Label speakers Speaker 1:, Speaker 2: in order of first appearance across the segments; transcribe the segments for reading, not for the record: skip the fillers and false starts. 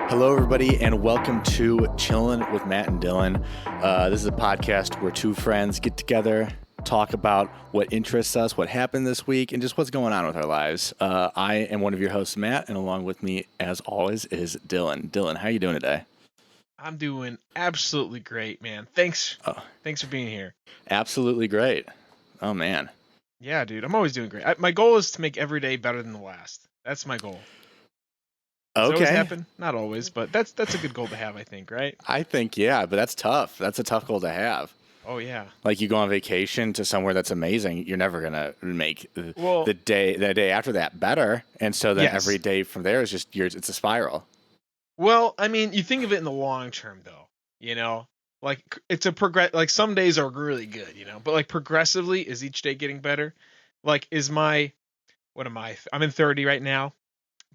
Speaker 1: Hello, everybody, and welcome to Chillin' with Matt and Dylan. This is a podcast where two friends get together, talk about what interests us, what happened this week, and just what's going on with our lives. I am one of your hosts, Matt, and along with me, as always, is Dylan. Dylan, how are you doing today?
Speaker 2: I'm doing absolutely great, man. Thanks for being here.
Speaker 1: Absolutely great. Oh, man.
Speaker 2: Yeah, dude, I'm always doing great. My goal is to make every day better than the last. That's my goal. Does it always happen? Not always, but that's a good goal to have, I think, right?
Speaker 1: I think, yeah, but that's tough. That's a tough goal to have.
Speaker 2: Oh, yeah.
Speaker 1: Like, you go on vacation to somewhere that's amazing, you're never going to make the day after that better. And so then every day from there is just it's a spiral.
Speaker 2: Well, I mean, you think of it in the long term, though, you know? Like, it's a like, some days are really good, you know? But, like, progressively, is each day getting better? Like, what am I? I'm in 30 right now.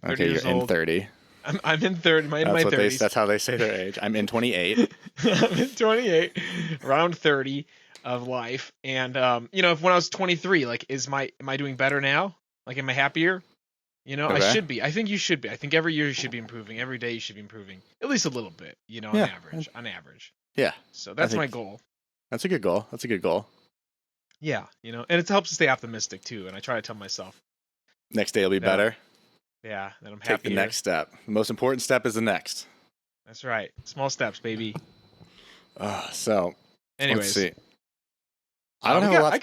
Speaker 1: Okay, you're in 30.
Speaker 2: I'm in 30. In my 30s.
Speaker 1: That's how they say their age. I'm in 28.
Speaker 2: I'm in 28, around 30 of life. And, if when I was 23, like, am I doing better now? Like, am I happier? You know,
Speaker 1: okay.
Speaker 2: I should be. I think you should be. I think every year you should be improving. Every day you should be improving. At least a little bit, on average.
Speaker 1: Yeah.
Speaker 2: So that's my goal.
Speaker 1: That's a good goal.
Speaker 2: Yeah, and it helps to stay optimistic, too. And I try to tell myself.
Speaker 1: Next day will be better.
Speaker 2: Yeah, that I'm
Speaker 1: happier. Take the next step. The most important step is the next.
Speaker 2: That's right. Small steps, baby.
Speaker 1: So,
Speaker 2: anyways.
Speaker 1: Let's see. I don't have a lot.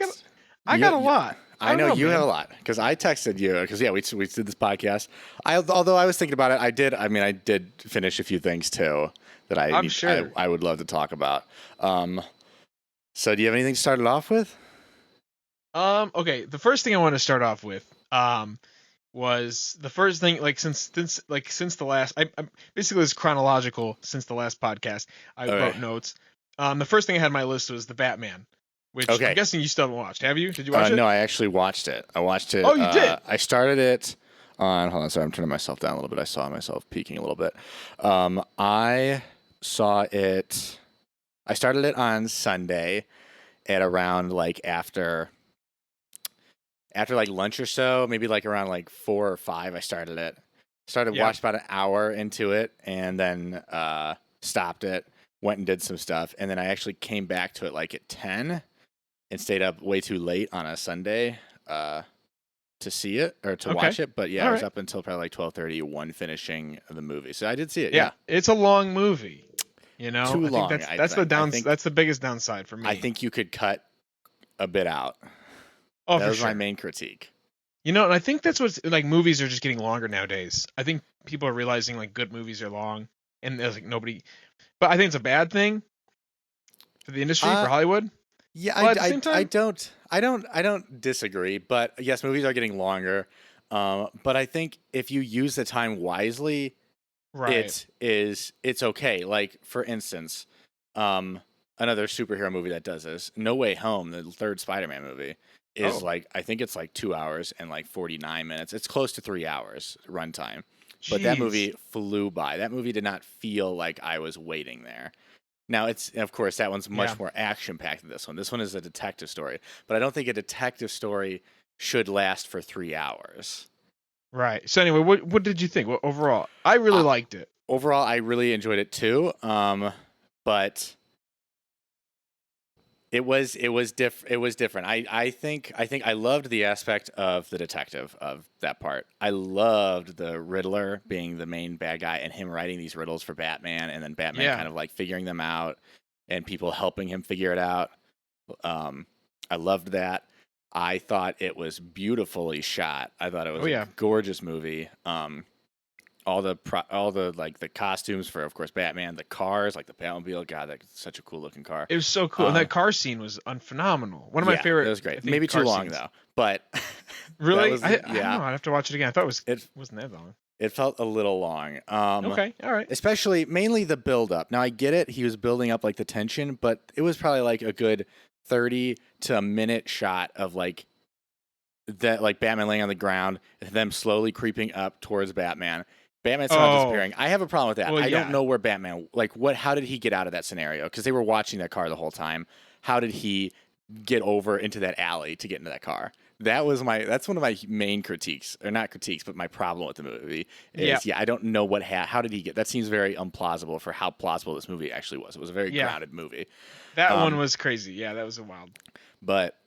Speaker 2: I got a lot.
Speaker 1: I know you have a lot because I texted you because we did this podcast. Although I was thinking about it, I did finish a few things too that I would love to talk about. So do you have anything to start it off with?
Speaker 2: Okay. The first thing I want to start off with was the first thing, like since the last, I basically it's chronological since the last podcast. I wrote notes. The first thing I had on my list was the Batman. Which I'm guessing you still haven't watched. Have you? Did you watch it?
Speaker 1: No, I actually watched it. Oh,
Speaker 2: you did?
Speaker 1: I started it on... Hold on, sorry. I'm turning myself down a little bit. I saw myself peeking a little bit. I saw it... I started it on Sunday at around, after lunch or so. Maybe, around, 4 or 5, I started it. Watched about an hour into it, and then stopped it. Went and did some stuff. And then I actually came back to it, at 10... and stayed up way too late on a Sunday to see it or to watch it. But yeah, I was up until probably 12:30, 1 finishing the movie. So I did see it. Yeah.
Speaker 2: It's a long movie.
Speaker 1: Too long.
Speaker 2: That's the biggest downside for me.
Speaker 1: I think you could cut a bit out.
Speaker 2: Oh,
Speaker 1: that
Speaker 2: for
Speaker 1: was
Speaker 2: sure.
Speaker 1: my main critique.
Speaker 2: And I think that's what's movies are just getting longer nowadays. I think people are realizing good movies are long and there's nobody, but I think it's a bad thing for the industry, for Hollywood.
Speaker 1: Yeah, I don't disagree, but yes, movies are getting longer. But I think if you use the time wisely, it's okay. Like for instance, another superhero movie that does this, No Way Home, the third Spider-Man movie, is I think it's 2 hours and 49 minutes. It's close to 3 hours runtime. But that movie flew by. That movie did not feel like I was waiting there. Now, of course, that one's much more action-packed than this one. This one is a detective story. But I don't think a detective story should last for 3 hours.
Speaker 2: Right. So anyway, what did you think? Well, overall, I really liked it.
Speaker 1: Overall, I really enjoyed it too. But it was different. I think I loved the aspect of the detective of that part. I loved the Riddler being the main bad guy and him writing these riddles for Batman, and then Batman kind of figuring them out and people helping him figure it out. I loved that. I thought it was beautifully shot. I thought it was a gorgeous movie. All the the costumes for, of course, Batman, the cars, the Batmobile. God, that's such a cool looking car.
Speaker 2: It was so cool. And that car scene was phenomenal. One of my favorite.
Speaker 1: It was great. Maybe too long though, but
Speaker 2: really, I don't know. I'd have to watch it again. I thought it wasn't that long.
Speaker 1: It felt a little long.
Speaker 2: Okay, all right.
Speaker 1: Especially mainly the build up. Now I get it. He was building up the tension, but it was probably a good 30 to a minute shot of that Batman laying on the ground, them slowly creeping up towards Batman. Batman's not disappearing. I have a problem with that.
Speaker 2: Well,
Speaker 1: I don't know where Batman, how did he get out of that scenario? Because they were watching that car the whole time. How did he get over into that alley to get into that car? that's one of my main critiques, or not critiques, but my problem with the movie
Speaker 2: Yeah,
Speaker 1: is, I don't know how did he get, that seems very implausible for how plausible this movie actually was. It was a very
Speaker 2: yeah,
Speaker 1: grounded movie.
Speaker 2: that one
Speaker 1: Um,
Speaker 2: was crazy. Yeah, that was a wild.
Speaker 1: but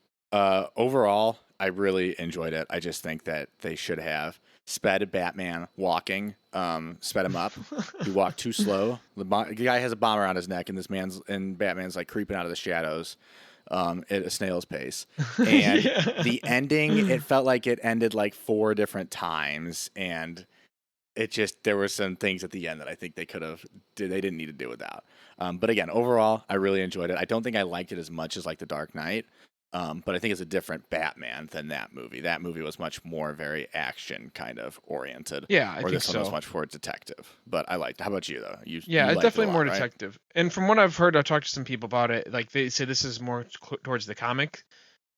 Speaker 1: overall, I really enjoyed it. I just think that they should have sped Batman walking, sped him up. He walked too slow. The guy has a bomb around his neck, and Batman's like creeping out of the shadows, at a snail's pace. And
Speaker 2: Yeah.
Speaker 1: the ending, it felt like it ended like 4 different times, and there were some things at the end that I think they didn't need to do without. But again, overall, I really enjoyed it. I don't think I liked it as much as like The Dark Knight. But I think it's a different Batman than that movie. That movie was much more very action kind of oriented,
Speaker 2: Yeah, I
Speaker 1: or
Speaker 2: think
Speaker 1: this one was
Speaker 2: so.
Speaker 1: much more detective. But I liked. How about you though?
Speaker 2: Yeah,
Speaker 1: You
Speaker 2: it's
Speaker 1: liked it a
Speaker 2: definitely more
Speaker 1: lot, right?
Speaker 2: detective. And from what I've heard, I've talked to some people about it. Like they say this is more towards the comic, I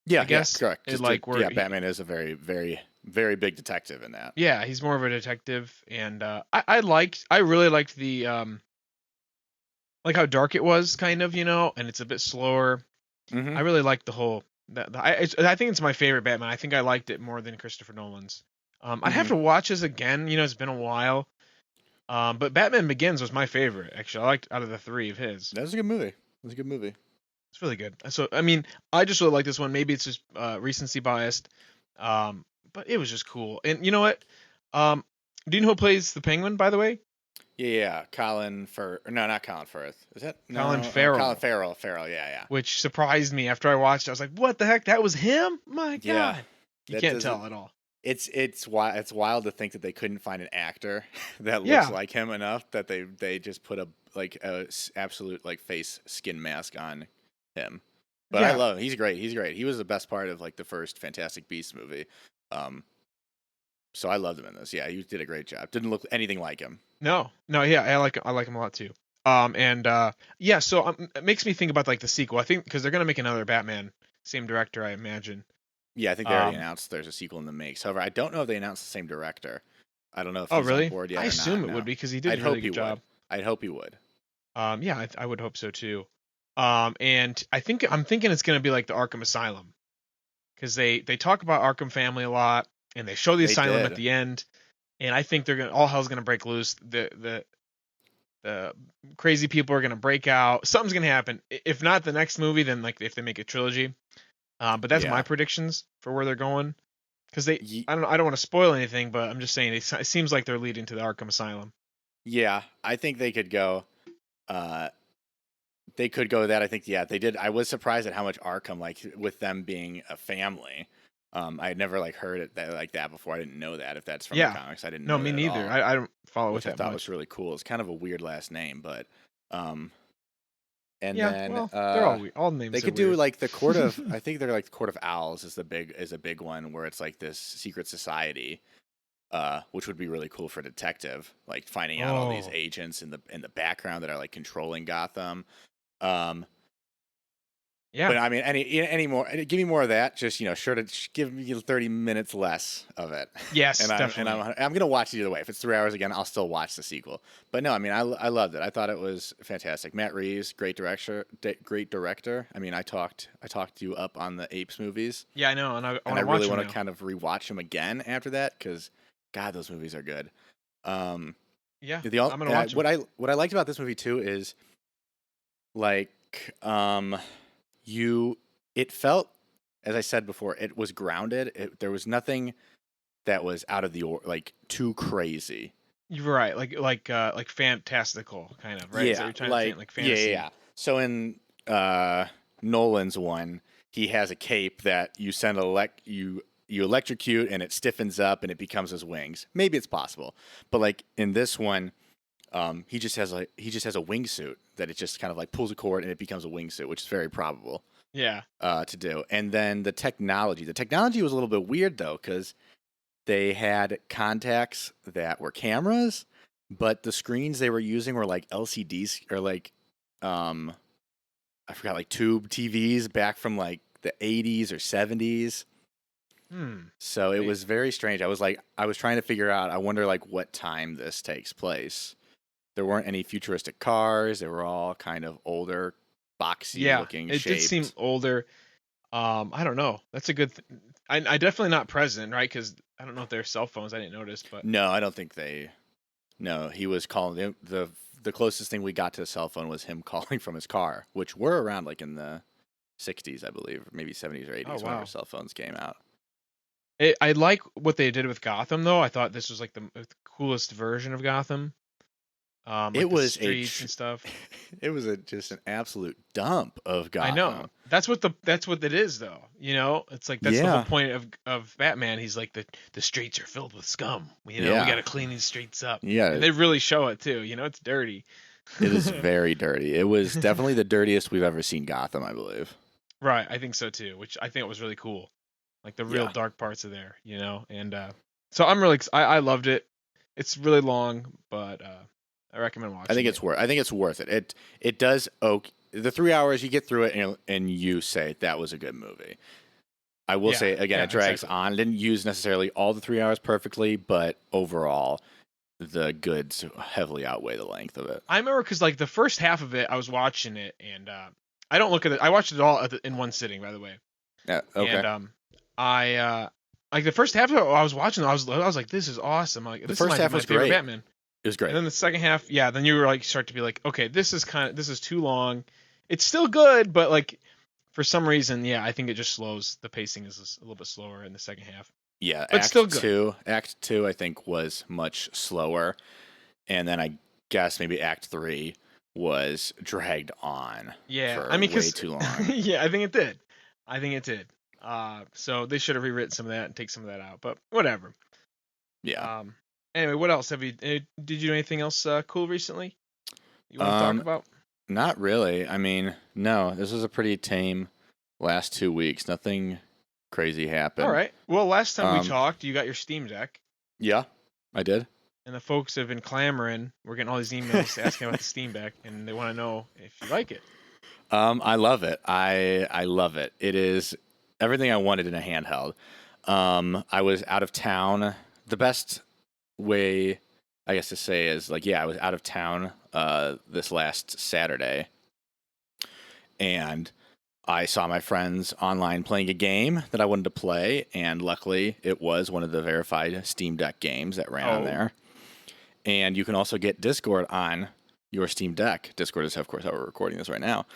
Speaker 1: Yeah, yeah,
Speaker 2: guess.
Speaker 1: correct.
Speaker 2: It like where
Speaker 1: Batman is a very, very, very big detective in that.
Speaker 2: yeah, he's more of a detective, and I really liked the like how dark it was, kind of, and it's a bit slower.
Speaker 1: Mm-hmm.
Speaker 2: I really liked the whole I think it's my favorite Batman. I think I liked it more than Christopher Nolan's. I'd have
Speaker 1: Mm-hmm.
Speaker 2: to watch this again. It's been a while. But Batman Begins was my favorite, actually. I liked out of the three of his.
Speaker 1: That was a good movie. It was a good movie.
Speaker 2: It's really good. So I mean, I just really like this one. Maybe it's just recency biased, but it was just cool. And you know what? Um, do you know who plays the Penguin, by the way?
Speaker 1: Yeah, yeah. No, not Colin Firth. Is that
Speaker 2: Colin
Speaker 1: no? Colin
Speaker 2: Farrell,
Speaker 1: Farrell. Farrell. Yeah, yeah,
Speaker 2: which surprised me after I watched it. I was like, "What the heck? That was him? My
Speaker 1: yeah.
Speaker 2: God!" You
Speaker 1: That
Speaker 2: can't
Speaker 1: doesn't.
Speaker 2: tell at all.
Speaker 1: It's wild to think that they couldn't find an actor that looks
Speaker 2: Yeah,
Speaker 1: like him enough that they just put a absolute like face skin mask on him. But I
Speaker 2: yeah.
Speaker 1: love him. He's great. He's great. He was the best part of like the first Fantastic Beasts movie. Um, so I loved him in this. Yeah, he did a great job. Didn't look anything like him.
Speaker 2: No, no, yeah, I like him a lot too. And yeah, so it makes me think about like the sequel. I think because they're gonna make another Batman, same director, I imagine.
Speaker 1: Yeah, I think they already
Speaker 2: Um,
Speaker 1: announced there's a sequel in the makes. However, I don't know if they announced the same director. I don't know if
Speaker 2: oh
Speaker 1: he's on
Speaker 2: really?
Speaker 1: board
Speaker 2: I
Speaker 1: yet or
Speaker 2: assume
Speaker 1: not.
Speaker 2: it would
Speaker 1: No,
Speaker 2: be because he did
Speaker 1: I'd
Speaker 2: a really
Speaker 1: hope he
Speaker 2: good
Speaker 1: would.
Speaker 2: job.
Speaker 1: I'd hope he would.
Speaker 2: Yeah, I would hope so too. And I'm thinking it's gonna be like the Arkham Asylum because they talk about Arkham Family a lot, and they show the
Speaker 1: They
Speaker 2: asylum at
Speaker 1: did.
Speaker 2: the end, and I think they're gonna all hell's gonna break loose. The crazy people are gonna break out. Something's gonna happen. If not the next movie, then like if they make a trilogy. But that's my
Speaker 1: Yeah.
Speaker 2: predictions for where they're going. Because
Speaker 1: Ye-
Speaker 2: I don't want to spoil anything, but I'm just saying it seems like they're leading to the Arkham Asylum.
Speaker 1: Yeah, I think they could go. Uh, they could go with that. I think, yeah, they did. I was surprised at how much Arkham, like with them being a family. I had never like heard it like that before. I didn't know that. If that's from the
Speaker 2: Yeah.
Speaker 1: comics, I didn't
Speaker 2: No,
Speaker 1: know
Speaker 2: me
Speaker 1: that at
Speaker 2: neither.
Speaker 1: all,
Speaker 2: I don't follow it
Speaker 1: which I
Speaker 2: that
Speaker 1: thought was
Speaker 2: much.
Speaker 1: really cool. It's kind of a weird last name, but um, and
Speaker 2: Yeah.
Speaker 1: then
Speaker 2: Well, they're all weird. All
Speaker 1: they
Speaker 2: names are
Speaker 1: could do
Speaker 2: weird.
Speaker 1: like the court of. I think they're like the Court of Owls is a big one where it's like this secret society, which would be really cool for detective, like finding out all these
Speaker 2: Oh.
Speaker 1: agents in the background that are like controlling Gotham. Um,
Speaker 2: Yeah.
Speaker 1: but I mean, any more? Give me more of that. Just sure to give me 30 minutes less of it,
Speaker 2: Yes,
Speaker 1: and
Speaker 2: definitely.
Speaker 1: I'm gonna watch it either way. If it's 3 hours again, I'll still watch the sequel. But no, I mean, I loved it. I thought it was fantastic. Matt Reeves, great director, great director. I mean, I talked you up on the Apes movies,
Speaker 2: Yeah, I know, and I
Speaker 1: and
Speaker 2: want
Speaker 1: I
Speaker 2: to watch
Speaker 1: really
Speaker 2: them
Speaker 1: want to
Speaker 2: now.
Speaker 1: kind of rewatch them again after that because, God, those movies are good. Um,
Speaker 2: Yeah,
Speaker 1: the all
Speaker 2: I'm gonna watch them.
Speaker 1: what I liked about this movie too is like you it felt, as I said before, it was grounded. There was nothing that was out of the like too crazy.
Speaker 2: You're right. Like fantastical kind of, right? Is that what
Speaker 1: Yeah,
Speaker 2: you're trying to think? Like
Speaker 1: yeah, yeah,
Speaker 2: fantasy.
Speaker 1: yeah. So in Nolan's one, he has a cape that you electrocute and it stiffens up and it becomes his wings. Maybe it's possible, but like in this one, he just has a wingsuit that it just kind of like pulls a cord and it becomes a wingsuit, which is very probable
Speaker 2: Yeah.
Speaker 1: to do. And then the technology was a little bit weird though because they had contacts that were cameras, but the screens they were using were like LCDs or like um I forgot, like tube TVs back from like the 80s or 70s.
Speaker 2: Hmm.
Speaker 1: So it
Speaker 2: Wait.
Speaker 1: was very strange. I was trying to figure out, I wonder like what time this takes place. There weren't any futuristic cars. They were all kind of older, boxy
Speaker 2: Yeah,
Speaker 1: looking
Speaker 2: it did seem
Speaker 1: shaped.
Speaker 2: older. I don't know. That's a good. I definitely not present, right? Because I don't know if they're cell phones. I didn't notice, but
Speaker 1: No, I don't think they. No, he was calling the closest thing we got to a cell phone was him calling from his car, which were around like in the 60s, I believe, maybe 70s or
Speaker 2: oh
Speaker 1: 80s whenever
Speaker 2: wow.
Speaker 1: cell phones came out.
Speaker 2: I like what they did with Gotham though. I thought this was like the coolest version of Gotham. Like
Speaker 1: It
Speaker 2: the
Speaker 1: was
Speaker 2: streets and stuff.
Speaker 1: it was just an absolute dump of
Speaker 2: I know.
Speaker 1: Gotham.
Speaker 2: That's what it is though. You know, it's like that's the whole
Speaker 1: Yeah,
Speaker 2: point of Batman. He's like the streets are filled with scum. You know, we got
Speaker 1: yeah,
Speaker 2: to clean these streets up.
Speaker 1: yeah.
Speaker 2: And they really show it too. You know, it's dirty.
Speaker 1: It is very dirty. It was definitely the dirtiest we've ever seen Gotham, I believe.
Speaker 2: Right, I think so too, which I think was really cool. Like the real
Speaker 1: Yeah,
Speaker 2: dark parts are there, you know. And so I'm really I loved it. It's really long, but I recommend watching it.
Speaker 1: I think it's worth it. It does. Okay, the 3 hours you get through it and you say that was a good movie. I will
Speaker 2: Yeah,
Speaker 1: say again,
Speaker 2: yeah,
Speaker 1: it drags
Speaker 2: exactly.
Speaker 1: on. Didn't use necessarily all the 3 hours perfectly, but overall, the goods heavily outweigh the length of it.
Speaker 2: I remember because like the first half of it, I was watching it, and I don't look at it. I watched it all in one sitting, by the way.
Speaker 1: Yeah.
Speaker 2: And
Speaker 1: Okay.
Speaker 2: I like the first half of it, I was watching, I was like, this is awesome. Like
Speaker 1: The
Speaker 2: this is
Speaker 1: first half
Speaker 2: my
Speaker 1: was
Speaker 2: favorite
Speaker 1: great.
Speaker 2: Batman.
Speaker 1: It was
Speaker 2: And
Speaker 1: great.
Speaker 2: then the second half, yeah, then you were like start to be like, okay, this is too long. It's still good, but like for some reason, yeah, I think it just slows. The pacing is a little bit slower in the second half,
Speaker 1: Yeah.
Speaker 2: but still good.
Speaker 1: Act two, I think was much slower, and then I guess maybe Act three was dragged on
Speaker 2: Yeah, I
Speaker 1: for
Speaker 2: mean,
Speaker 1: way
Speaker 2: cause
Speaker 1: too long.
Speaker 2: yeah, I think it did. I think it did. So they should have rewritten some of that and take some of that out, but whatever.
Speaker 1: Yeah.
Speaker 2: Um, anyway, what else have you? Did you do anything else cool recently? You want to talk
Speaker 1: Um,
Speaker 2: about?
Speaker 1: Not really. I mean, no, this was a pretty tame last 2 weeks. Nothing crazy
Speaker 2: All
Speaker 1: happened.
Speaker 2: right. Well, last time we
Speaker 1: Um,
Speaker 2: talked, you got your Steam Deck,
Speaker 1: yeah, I did.
Speaker 2: and the folks have been clamoring. We're getting all these emails asking about the Steam Deck, and they want to know if you like it.
Speaker 1: I love it. I love it. It is everything I wanted in a handheld. I was out of town. The best way, I guess, to say is like, yeah, I was out of town this last Saturday, and I saw my friends online playing a game that I wanted to play, and luckily it was one of the verified Steam Deck games that ran on
Speaker 2: Oh,
Speaker 1: there. And you can also get Discord on your Steam Deck. Discord is, of course, how we're recording this right now.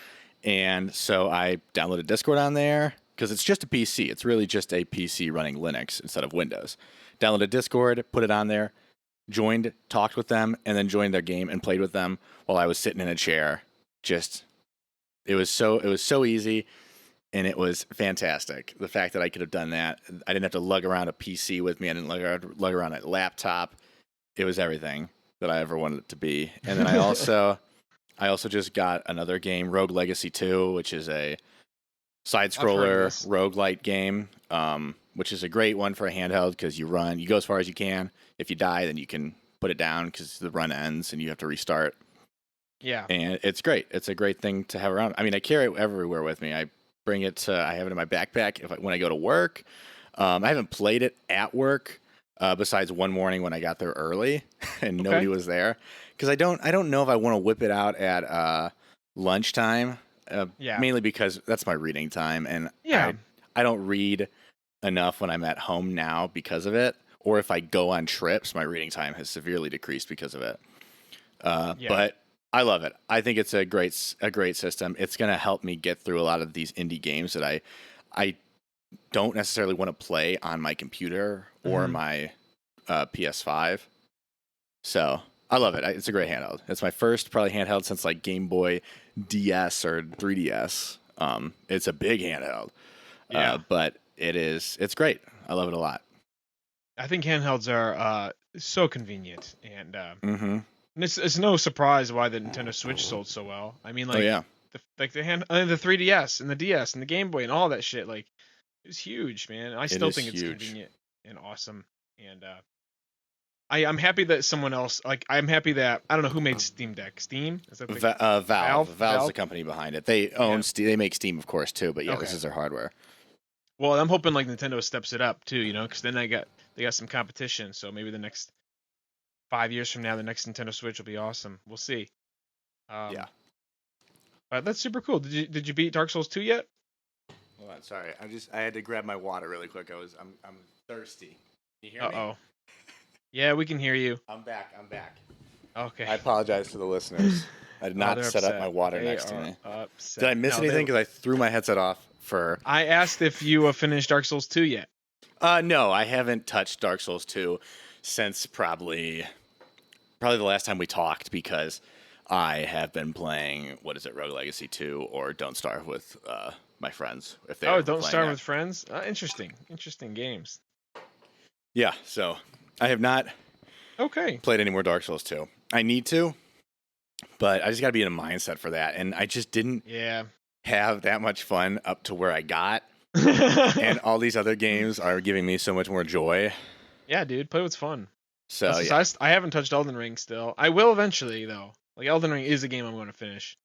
Speaker 1: And so I downloaded Discord on there because it's just a PC. It's really just a PC running Linux instead of Windows. Downloaded Discord, put it on there, joined, talked with them, and then joined their game and played with them while I was sitting in a chair. Just it was so easy and it was fantastic. The fact that I could have done that, I didn't have to lug around a PC with me. I didn't lug around a laptop. It was everything that I ever wanted it to be. And then I also just got another game, Rogue Legacy 2, which is a side
Speaker 2: I've heard of
Speaker 1: scroller
Speaker 2: this.
Speaker 1: roguelite game, which is a great one for a handheld because you go as far as you can. If you die, then you can put it down because the run ends and you have to restart.
Speaker 2: Yeah.
Speaker 1: And it's great. It's a great thing to have around. I mean, I carry it everywhere with me. I have it in my backpack when I go to work. I haven't played it at work besides one morning when I got there early and nobody
Speaker 2: Okay.
Speaker 1: was there because I don't know if I want to whip it out at lunchtime.
Speaker 2: Yeah.
Speaker 1: Mainly because that's my reading time, and
Speaker 2: Yeah.
Speaker 1: I don't read enough when I'm at home now because of it. Or if I go on trips, my reading time has severely decreased because of it.
Speaker 2: Yeah.
Speaker 1: But I love it. I think it's a great system. It's going to help me get through a lot of these indie games that I don't necessarily want to play on my computer or
Speaker 2: Hmm.
Speaker 1: my PS5. So I love it. It's a great handheld. It's my first probably handheld since like Game Boy DS or 3DS. It's a big handheld,
Speaker 2: Yeah.
Speaker 1: but it's great. I love it a lot.
Speaker 2: I think handhelds are so convenient, and
Speaker 1: Mm-hmm.
Speaker 2: it's no surprise why the Nintendo Switch sold so well. I mean,
Speaker 1: Oh
Speaker 2: like
Speaker 1: yeah,
Speaker 2: the 3DS and the DS and the Game Boy and all that shit. Like it was huge, man. I
Speaker 1: it
Speaker 2: still
Speaker 1: is
Speaker 2: think it's
Speaker 1: huge.
Speaker 2: convenient and awesome. And I'm happy that someone else like I'm happy that I don't know who made Steam Deck. Steam is that the
Speaker 1: Valve. Valve's the
Speaker 2: Valve?
Speaker 1: company behind it. They
Speaker 2: Yeah.
Speaker 1: own They make Steam, of course, too. But yeah, this
Speaker 2: Okay.
Speaker 1: is their hardware.
Speaker 2: Well, I'm hoping like Nintendo steps it up too, you know, because then they got some competition. So maybe the next 5 years from now, the next Nintendo Switch will be awesome. We'll see.
Speaker 1: Yeah.
Speaker 2: But that's super cool. Did you beat Dark Souls 2 yet?
Speaker 1: Hold on, sorry. I had to grab my water really quick. I'm thirsty. Can you hear me?
Speaker 2: Uh-oh. Yeah, we can hear you.
Speaker 1: I'm back. I'm back.
Speaker 2: Okay.
Speaker 1: I apologize to the listeners. I did not
Speaker 2: They're
Speaker 1: set up
Speaker 2: upset.
Speaker 1: my water
Speaker 2: They
Speaker 1: next to
Speaker 2: are
Speaker 1: me.
Speaker 2: upset.
Speaker 1: Did I miss
Speaker 2: No,
Speaker 1: anything? Because I threw my headset off for.
Speaker 2: I asked if you have finished Dark Souls 2 yet.
Speaker 1: No, I haven't touched Dark Souls 2 since probably the last time we talked because I have been playing Rogue Legacy 2 or Don't Starve with my friends if they're
Speaker 2: Oh, Don't
Speaker 1: playing
Speaker 2: Starve
Speaker 1: that.
Speaker 2: with Friends? Interesting games.
Speaker 1: Yeah, so I have not
Speaker 2: Okay.
Speaker 1: played any more Dark Souls 2. I need to, but I just got to be in a mindset for that, and I just didn't
Speaker 2: Yeah.
Speaker 1: have that much fun up to where I got, and all these other games are giving me so much more joy.
Speaker 2: Yeah, dude, play what's fun.
Speaker 1: So yeah.
Speaker 2: I haven't touched Elden Ring still. I will eventually though. Like Elden Ring is a game I'm going to finish.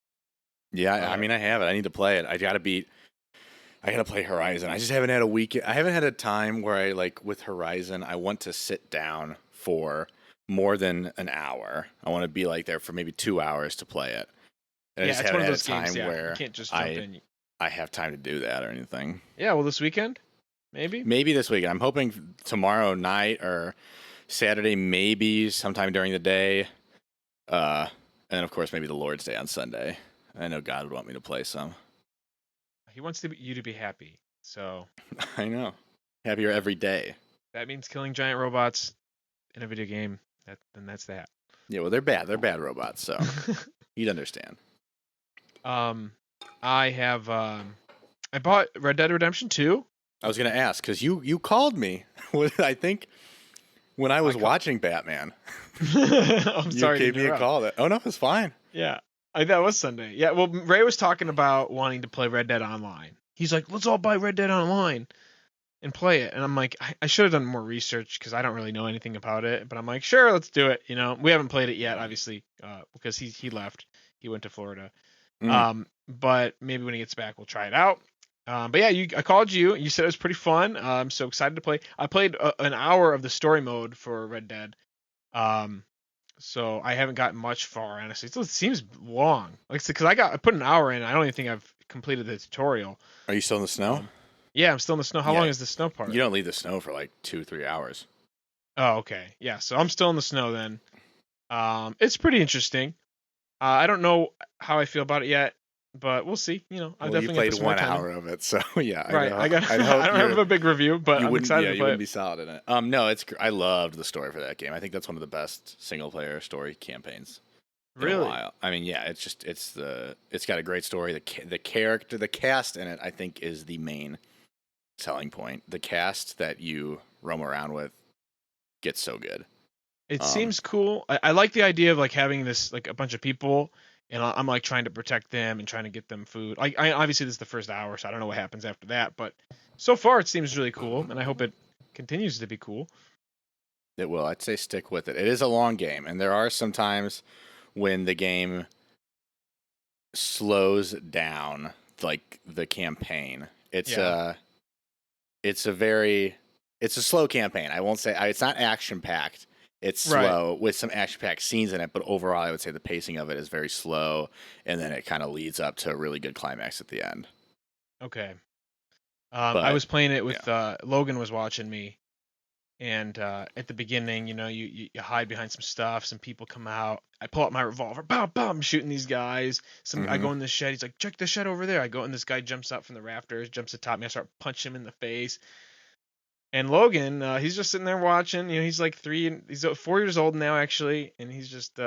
Speaker 1: Yeah, I mean, I have it. I need to play it. I got to play Horizon. I just haven't had a week. I haven't had a time where I with Horizon, I want to sit down for more than an hour. I want to be there for maybe 2 hours to play it. And I just
Speaker 2: it's
Speaker 1: haven't
Speaker 2: one of
Speaker 1: had
Speaker 2: those
Speaker 1: a time
Speaker 2: games,
Speaker 1: where
Speaker 2: you can't just jump in.
Speaker 1: I have time to do that or anything.
Speaker 2: Yeah, well, this weekend, maybe.
Speaker 1: Maybe this weekend. I'm hoping tomorrow night or Saturday, maybe sometime during the day. And then, of course, maybe the Lord's Day on Sunday. I know God would want me to play some.
Speaker 2: He wants you to be happy. So
Speaker 1: I know. Happier every day.
Speaker 2: that means killing giant robots in a video game. Then that's that.
Speaker 1: Yeah, well, they're bad. They're bad robots, so you'd understand.
Speaker 2: I have I bought Red Dead Redemption 2.
Speaker 1: I was gonna ask because you called me. I think when I was watching Batman.
Speaker 2: I'm sorry.
Speaker 1: You gave me a call. Oh no, it's fine.
Speaker 2: Yeah, that was Sunday. Yeah, well, Ray was talking about wanting to play Red Dead Online. He's like, let's all buy Red Dead Online and play it. And I'm like, I should have done more research because I don't really know anything about it. But I'm like, sure, let's do it. We haven't played it yet, obviously, because he left. He went to Florida. But maybe when he gets back, we'll try it out. But yeah, I called you. You said it was pretty fun. I'm so excited to play. I played an hour of the story mode for Red Dead. So I haven't gotten much far, honestly. So it seems long. Because I put an hour in. I don't even think I've completed the tutorial.
Speaker 1: Are you still in the snow?
Speaker 2: Yeah, I'm still in the snow. How long is the snow part?
Speaker 1: You don't leave the snow for 2-3 hours.
Speaker 2: Oh, okay. Yeah, so I'm still in the snow then. It's pretty interesting. I don't know how I feel about it yet, but we'll see. I definitely
Speaker 1: you played 1 hour of it, so yeah.
Speaker 2: Right. I don't have a big review, but I'm excited to play.
Speaker 1: You wouldn't be solid in it. No, I loved the story for that game. I think that's one of the best single player story campaigns.
Speaker 2: Really?
Speaker 1: In a while. I mean, yeah, it's got a great story. The character, the cast in it, I think is the main selling point. The cast that you roam around with gets so good.
Speaker 2: It seems cool. I like the idea of having this a bunch of people, and I'm trying to protect them and trying to get them food. I obviously this is the first hour, so I don't know what happens after that. But so far it seems really cool, and I hope it continues to be cool.
Speaker 1: It will. I'd say stick with it. It is a long game, and there are some times when the game slows down, the campaign. It's a slow campaign. I won't say it's not action packed. It's slow with some action-packed scenes in it, but overall, I would say the pacing of it is very slow, and then it kind of leads up to a really good climax at the end.
Speaker 2: Okay. I was playing it with Logan was watching me, and at the beginning, you hide behind some stuff, some people come out. I pull out my revolver, bow, bow, I'm shooting these guys. I go in the shed. He's like, check the shed over there. I go, and this guy jumps out from the rafters, jumps atop me. I start punching him in the face. And Logan, he's just sitting there watching. He's he's 4 years old now actually, and he's just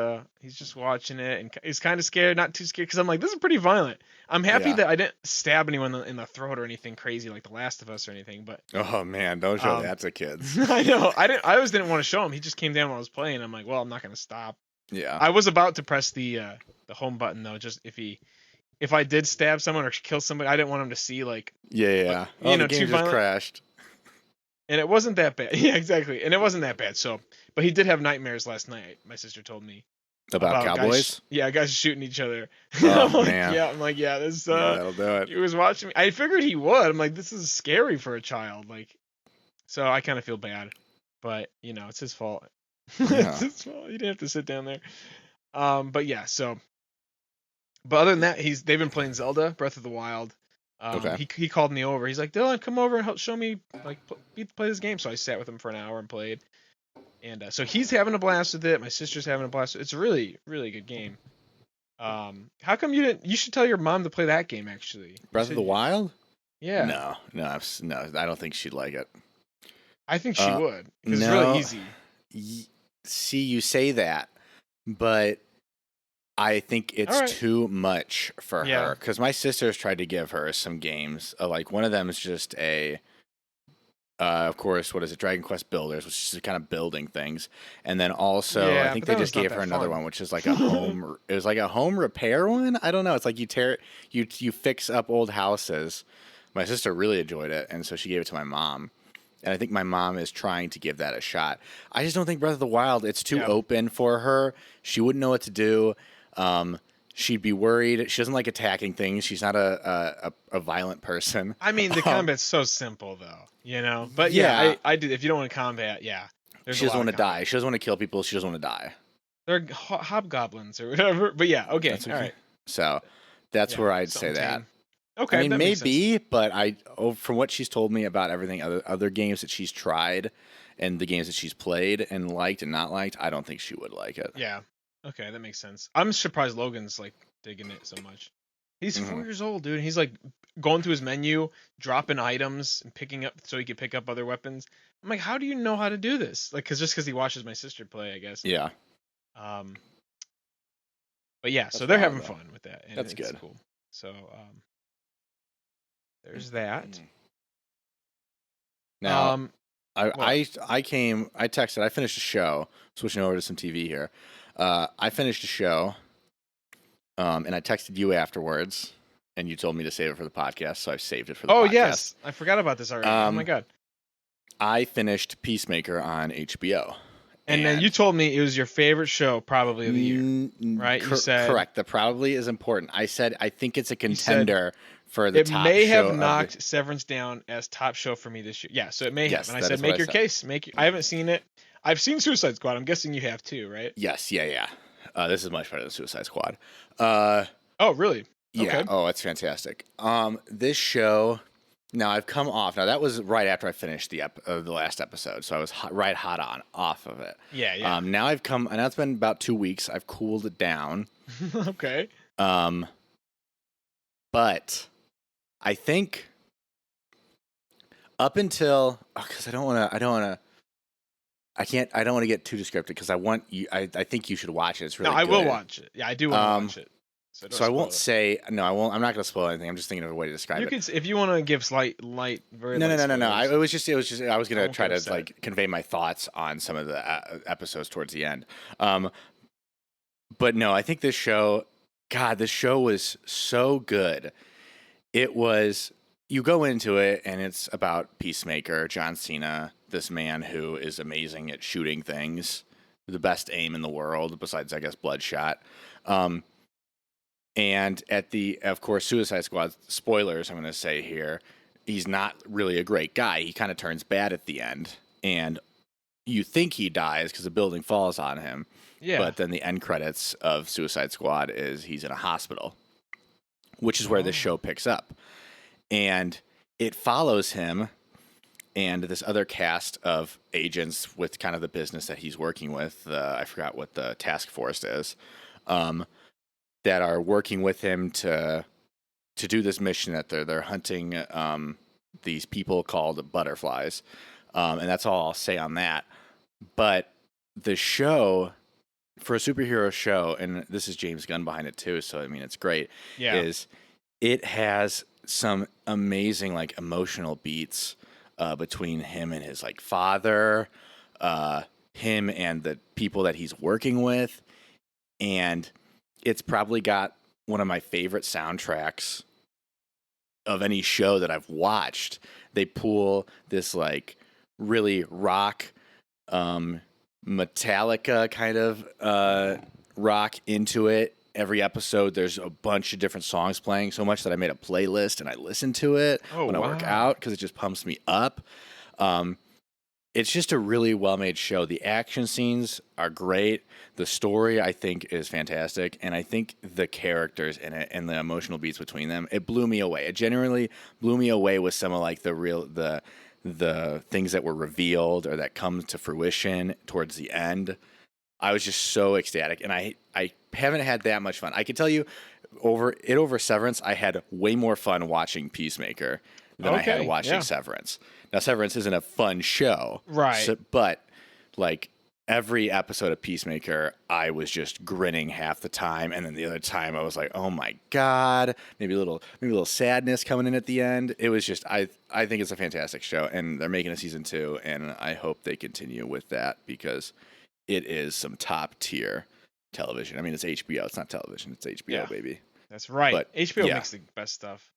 Speaker 2: watching it, and he's kind of scared, not too scared, because I'm like, this is pretty violent. I'm happy that I didn't stab anyone in the throat or anything crazy like The Last of Us or anything. But
Speaker 1: oh man, don't show that to kids.
Speaker 2: I know. I always didn't want to show him. He just came down while I was playing. I'm like, well, I'm not gonna stop.
Speaker 1: Yeah.
Speaker 2: I was about to press the home button though, just if I did stab someone or kill somebody, I didn't want him to see
Speaker 1: Yeah.
Speaker 2: The
Speaker 1: game just crashed.
Speaker 2: And it wasn't that bad. Yeah, exactly. And it wasn't that bad. So, but he did have nightmares last night. My sister told me
Speaker 1: about cowboys.
Speaker 2: Guys shooting each other.
Speaker 1: Oh man.
Speaker 2: Yeah, this.
Speaker 1: That'll do it.
Speaker 2: He was watching me. I figured he would. I'm like, this is scary for a child. So I kind of feel bad, but it's his fault. It's his fault. He didn't have to sit down there. But yeah. So, but other than that, they've been playing Zelda Breath of the Wild.
Speaker 1: Okay.
Speaker 2: He called me over. He's like, Dylan, come over and help show me like play this game. So I sat with him for an hour and played. And so he's having a blast with it. My sister's having a blast. It's a really, really good game. How come you didn't? You should tell your mom to play that game. Actually, you
Speaker 1: Breath of
Speaker 2: said
Speaker 1: the Wild?
Speaker 2: yeah.
Speaker 1: No, no. I don't think she'd like it.
Speaker 2: I think she would because it's
Speaker 1: No.
Speaker 2: really easy.
Speaker 1: See, you say that, but I think it's
Speaker 2: All right.
Speaker 1: too much for
Speaker 2: Yeah.
Speaker 1: her because my sister's tried to give her some games. Like one of them is just of course, what is it? Dragon Quest Builders, which is just kind of building things, and then also
Speaker 2: Yeah,
Speaker 1: I think
Speaker 2: but
Speaker 1: they
Speaker 2: that
Speaker 1: just
Speaker 2: was not
Speaker 1: gave
Speaker 2: that
Speaker 1: her another
Speaker 2: fun.
Speaker 1: one, which is like a home. It was like a home repair one. I don't know. It's like you fix up old houses. My sister really enjoyed it, and so she gave it to my mom. And I think my mom is trying to give that a shot. I just don't think Breath of the Wild, it's too
Speaker 2: Yeah.
Speaker 1: open for her. She wouldn't know what to do. She'd be worried. She doesn't like attacking things. She's not a violent person.
Speaker 2: I mean, the combat's so simple though, you know. But yeah, I do. If you don't want to combat, yeah,
Speaker 1: she doesn't want to die. She doesn't want to kill people. She doesn't want to die.
Speaker 2: They're hobgoblins or whatever. But yeah, okay,
Speaker 1: That's okay.
Speaker 2: all right.
Speaker 1: So that's where I'd say
Speaker 2: something
Speaker 1: that.
Speaker 2: tame. Okay,
Speaker 1: I mean,
Speaker 2: that makes sense.
Speaker 1: maybe, but from what she's told me about everything, other games that she's tried, and the games that she's played and liked and not liked, I don't think she would like it.
Speaker 2: Yeah. Okay, that makes sense. I'm surprised Logan's like digging it so much. He's 4 years old, dude. And he's like going through his menu, dropping items and picking up so he could pick up other weapons. I'm like, how do you know how to do this? Like, because he watches my sister play, I guess.
Speaker 1: Yeah.
Speaker 2: But yeah,
Speaker 1: That's
Speaker 2: so they're
Speaker 1: wild,
Speaker 2: having
Speaker 1: though.
Speaker 2: fun with that. And
Speaker 1: That's
Speaker 2: it's
Speaker 1: good.
Speaker 2: Cool. So there's that.
Speaker 1: Now, I texted. I finished a show. Switching over to some TV here. I finished a show, and I texted you afterwards, and you told me to save it for the podcast, so I saved it for the podcast.
Speaker 2: Oh yes, I forgot about this already. Oh my god.
Speaker 1: I finished Peacemaker on HBO.
Speaker 2: And then you told me it was your favorite show probably of the year, right? You said
Speaker 1: correct. The probably is important. I said I think it's a contender for the
Speaker 2: it
Speaker 1: top
Speaker 2: may
Speaker 1: show
Speaker 2: have knocked Severance down as top show for me this year. Yeah, so it may
Speaker 1: Yes,
Speaker 2: have. And I
Speaker 1: that
Speaker 2: said,
Speaker 1: is what
Speaker 2: make
Speaker 1: I
Speaker 2: your
Speaker 1: said.
Speaker 2: case. I haven't seen it. I've seen Suicide Squad. I'm guessing you have too, right?
Speaker 1: Yes, yeah. This is much better than Suicide Squad.
Speaker 2: Oh, really?
Speaker 1: Yeah.
Speaker 2: Okay.
Speaker 1: Oh, it's fantastic. This show. Now I've come off. Now that was right after I finished the last episode, so I was hot on off of it.
Speaker 2: Yeah.
Speaker 1: Now I've come. Now it's been about 2 weeks. I've cooled it down.
Speaker 2: Okay.
Speaker 1: But I think up until because I don't want to get too descriptive because I want you. I think you should watch it. It's really
Speaker 2: No, I
Speaker 1: good.
Speaker 2: will watch it. Yeah, I do want to watch it.
Speaker 1: So I won't say no. I won't. I'm not going to spoil anything. I'm just thinking of a way to describe
Speaker 2: You
Speaker 1: it.
Speaker 2: could, if you want to give very
Speaker 1: No.
Speaker 2: light
Speaker 1: It was just. I was going to
Speaker 2: won't
Speaker 1: try
Speaker 2: get
Speaker 1: to
Speaker 2: upset.
Speaker 1: like convey my thoughts on some of the episodes towards the end. But no, I think this show. God, this show was so good. It was. You go into it, and it's about Peacemaker, John Cena, this man who is amazing at shooting things, the best aim in the world, besides I guess Bloodshot. And of course, Suicide Squad, spoilers, I'm going to say here, he's not really a great guy. He kind of turns bad at the end. And you think he dies because a building falls on him.
Speaker 2: Yeah.
Speaker 1: But then the end credits of Suicide Squad is he's in a hospital, which is where this show picks up. And it follows him and this other cast of agents with kind of the business that he's working with. I forgot what the task force is. That are working with him to do this mission that they're hunting these people called butterflies, and that's all I'll say on that. But the show, for a superhero show, and this is James Gunn behind it too, so I mean it's great.
Speaker 2: Yeah.
Speaker 1: Is it has some amazing like emotional beats between him and his like father, him and the people that he's working with, and it's probably got one of my favorite soundtracks of any show that I've watched. They pull this like really rock, Metallica kind of rock into it. Every episode, there's a bunch of different songs playing, so much that I made a playlist and I listen to it when I work out because it just pumps me up. it's just a really well-made show. The action scenes are great. The story, I think, is fantastic, and I think the characters in it and the emotional beats between them, it blew me away. It genuinely blew me away with some of like the things that were revealed or that come to fruition towards the end. I was just so ecstatic, and I haven't had that much fun. I can tell you, over Severance, I had way more fun watching Peacemaker than I had
Speaker 2: Okay,
Speaker 1: watching
Speaker 2: yeah.
Speaker 1: Severance. Now, Severance isn't a fun show,
Speaker 2: Right.
Speaker 1: but like every episode of Peacemaker, I was just grinning half the time, and then the other time I was like, "Oh my god!" Maybe a little sadness coming in at the end. It was just I think it's a fantastic show, and they're making a season 2, and I hope they continue with that because it is some top tier television. I mean, it's HBO. It's not television. It's HBO,
Speaker 2: Yeah.
Speaker 1: baby.
Speaker 2: That's right.
Speaker 1: But,
Speaker 2: HBO
Speaker 1: yeah.
Speaker 2: makes the best stuff.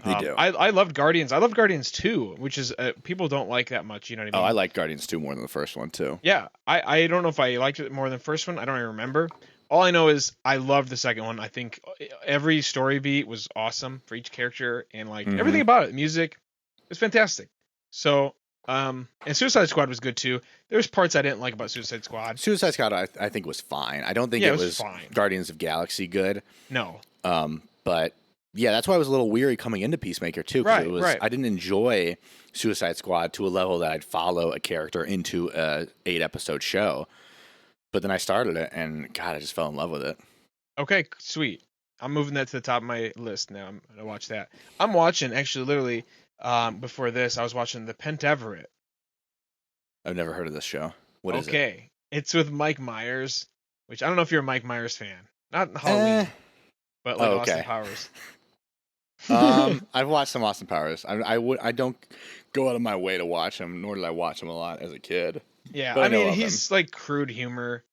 Speaker 1: They do.
Speaker 2: I loved Guardians. I loved Guardians 2, which is people don't like that much. You know what I
Speaker 1: Oh,
Speaker 2: mean?
Speaker 1: I like Guardians 2 more than the first one too.
Speaker 2: Yeah, I don't know if I liked it more than the first one. I don't even remember. All I know is I loved the second one. I think every story beat was awesome for each character, and like everything about it, music, it was fantastic. So, and Suicide Squad was good too. There's parts I didn't like about Suicide Squad.
Speaker 1: Suicide Squad, I think was fine. I don't think
Speaker 2: Yeah,
Speaker 1: it
Speaker 2: it was
Speaker 1: was
Speaker 2: fine.
Speaker 1: Guardians of Galaxy good.
Speaker 2: No.
Speaker 1: But yeah, that's why I was a little weary coming into Peacemaker too. 'Cause
Speaker 2: Right.
Speaker 1: I didn't enjoy Suicide Squad to a level that I'd follow a character into a 8-episode show. But then I started it, and God, I just fell in love with it.
Speaker 2: Okay, sweet. I'm moving that to the top of my list now. I'm gonna watch that. I'm watching actually, literally, before this, I was watching the Pent Everett.
Speaker 1: I've never heard of this show. What is it?
Speaker 2: Okay, it's with Mike Myers, which I don't know if you're a Mike Myers fan. Not Halloween, but like Austin
Speaker 1: okay.
Speaker 2: Powers.
Speaker 1: I've watched some Austin Powers. I don't go out of my way to watch them, nor did I watch them a lot as a kid.
Speaker 2: Yeah,
Speaker 1: But I
Speaker 2: I
Speaker 1: know
Speaker 2: mean
Speaker 1: of
Speaker 2: he's like crude humor,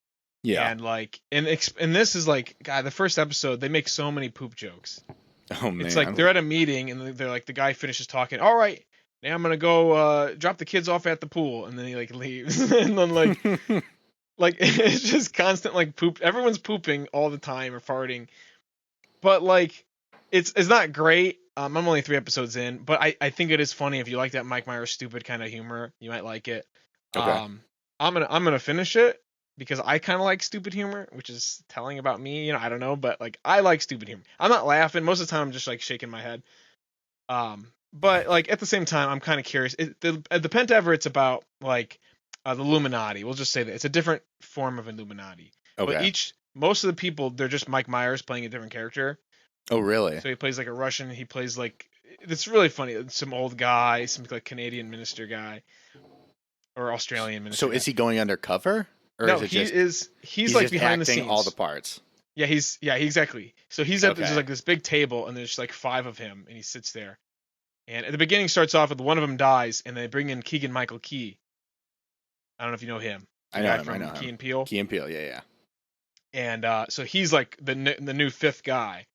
Speaker 1: Yeah.
Speaker 2: and like and this is like, God, the first episode they make so many poop jokes.
Speaker 1: Oh man.
Speaker 2: It's like they're at a meeting and they're like, the guy finishes talking. All right, now I'm gonna go drop the kids off at the pool, and then he like leaves, and then like it's just constant like poop. Everyone's pooping all the time or farting, but like it's not great. I'm only 3 episodes in, but I think it is funny. If you like that Mike Myers stupid kind of humor, you might like it.
Speaker 1: Okay.
Speaker 2: I'm gonna finish it because I kind of like stupid humor, which is telling about me. You know, I don't know, but like I like stupid humor. I'm not laughing most of the time. I'm just like shaking my head. But like at the same time, I'm kind of curious. The Pent Everett's about like the Illuminati. We'll just say that it's a different form of Illuminati.
Speaker 1: Okay.
Speaker 2: But most of the people, they're just Mike Myers playing a different character.
Speaker 1: Oh really?
Speaker 2: So he plays like a Russian. He plays like, it's really funny. Some old guy, some like Canadian minister guy, or Australian minister.
Speaker 1: So is he going undercover? Or
Speaker 2: No,
Speaker 1: is it
Speaker 2: he
Speaker 1: just,
Speaker 2: is. He's
Speaker 1: he's
Speaker 2: like
Speaker 1: just
Speaker 2: behind the
Speaker 1: acting
Speaker 2: scenes.
Speaker 1: all the parts?
Speaker 2: Yeah, exactly. So he's at
Speaker 1: Okay.
Speaker 2: there's like this big table, and there's like 5 of him, and he sits there. And at the beginning starts off with one of them dies, and they bring in Keegan Michael Key. I don't know if you know him.
Speaker 1: I
Speaker 2: The
Speaker 1: know
Speaker 2: guy
Speaker 1: him.
Speaker 2: from
Speaker 1: I know
Speaker 2: Key
Speaker 1: him.
Speaker 2: and Peele.
Speaker 1: Key and Peele. Yeah.
Speaker 2: And so he's like the new 5th guy,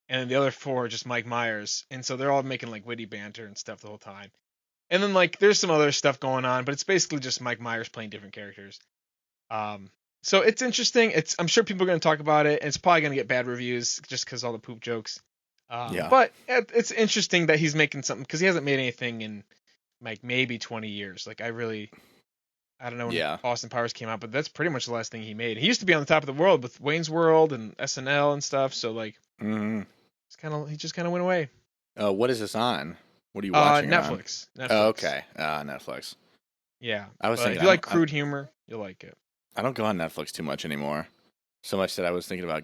Speaker 2: and then the other 4 are just Mike Myers, and so they're all making like witty banter and stuff the whole time. And then like there's some other stuff going on, but it's basically just Mike Myers playing different characters. So it's interesting. I'm sure people are going to talk about it, and it's probably going to get bad reviews just because all the poop jokes.
Speaker 1: Yeah.
Speaker 2: But it's interesting that he's making something, because he hasn't made anything in like maybe 20 years. Like I don't know when
Speaker 1: Yeah.
Speaker 2: Austin Powers came out, but that's pretty much the last thing he made. He used to be on the top of the world with Wayne's World and SNL and stuff. So like
Speaker 1: Mm-hmm.
Speaker 2: he just kind of went away.
Speaker 1: What is this on? What are you watching?
Speaker 2: Netflix.
Speaker 1: Oh, okay. Netflix.
Speaker 2: Yeah.
Speaker 1: I was
Speaker 2: But
Speaker 1: thinking,
Speaker 2: if you like crude humor, you'll like it.
Speaker 1: I don't go on Netflix too much anymore. So much that I was thinking about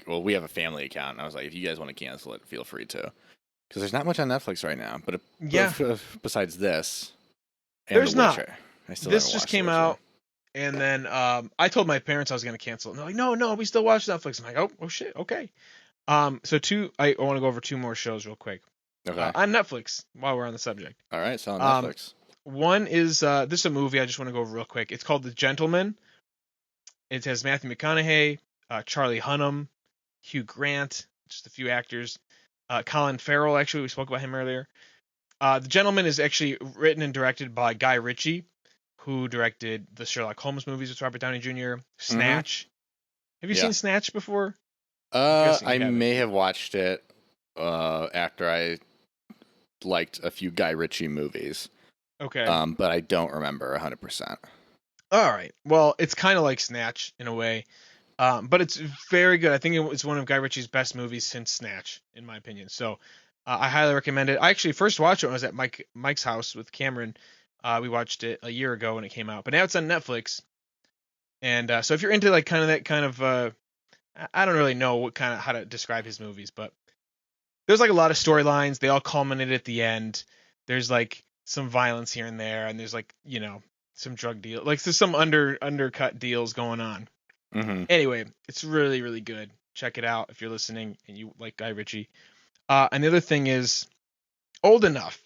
Speaker 1: well, we have a family account, and I was like, if you guys want to cancel it, feel free to. Because there's not much on Netflix right now. But
Speaker 2: Yeah.
Speaker 1: besides this, and
Speaker 2: There's
Speaker 1: The
Speaker 2: not.
Speaker 1: Witcher. I still
Speaker 2: This
Speaker 1: haven't
Speaker 2: just
Speaker 1: watched
Speaker 2: came
Speaker 1: The Witcher.
Speaker 2: out, and then I told my parents I was going to cancel it. And they're like, no, we still watch Netflix. I'm like, oh shit, okay. So I want to go over 2 more shows real quick.
Speaker 1: Okay.
Speaker 2: On Netflix, while we're on the subject.
Speaker 1: All right. So on
Speaker 2: um,
Speaker 1: Netflix.
Speaker 2: One is this is a movie I just want to go over real quick. It's called The Gentleman. It has Matthew McConaughey, Charlie Hunnam, Hugh Grant, just a few actors. Colin Farrell, actually, we spoke about him earlier. The Gentleman is actually written and directed by Guy Ritchie, who directed the Sherlock Holmes movies with Robert Downey Jr., Snatch. Have you
Speaker 1: Yeah.
Speaker 2: seen Snatch before? guessing you
Speaker 1: I
Speaker 2: haven't.
Speaker 1: may have watched it after I liked a few Guy Ritchie movies.
Speaker 2: Okay.
Speaker 1: But I don't remember 100%.
Speaker 2: All right. Well, it's kind of like Snatch in a way, but it's very good. I think it's one of Guy Ritchie's best movies since Snatch, in my opinion. So I highly recommend it. I actually first watched it when I was at Mike's house with Cameron. We watched it a year ago when it came out, but now it's on Netflix. And so if you're into like kind of that kind of I don't really know what kind of how to describe his movies, but there's like a lot of storylines. They all culminate at the end. There's like some violence here and there, and there's like some drug deal, like there's some undercut deals going on.
Speaker 1: Hmm.
Speaker 2: Anyway, it's really really good. Check it out if you're listening and you like Guy Ritchie. And the other thing is Old Enough.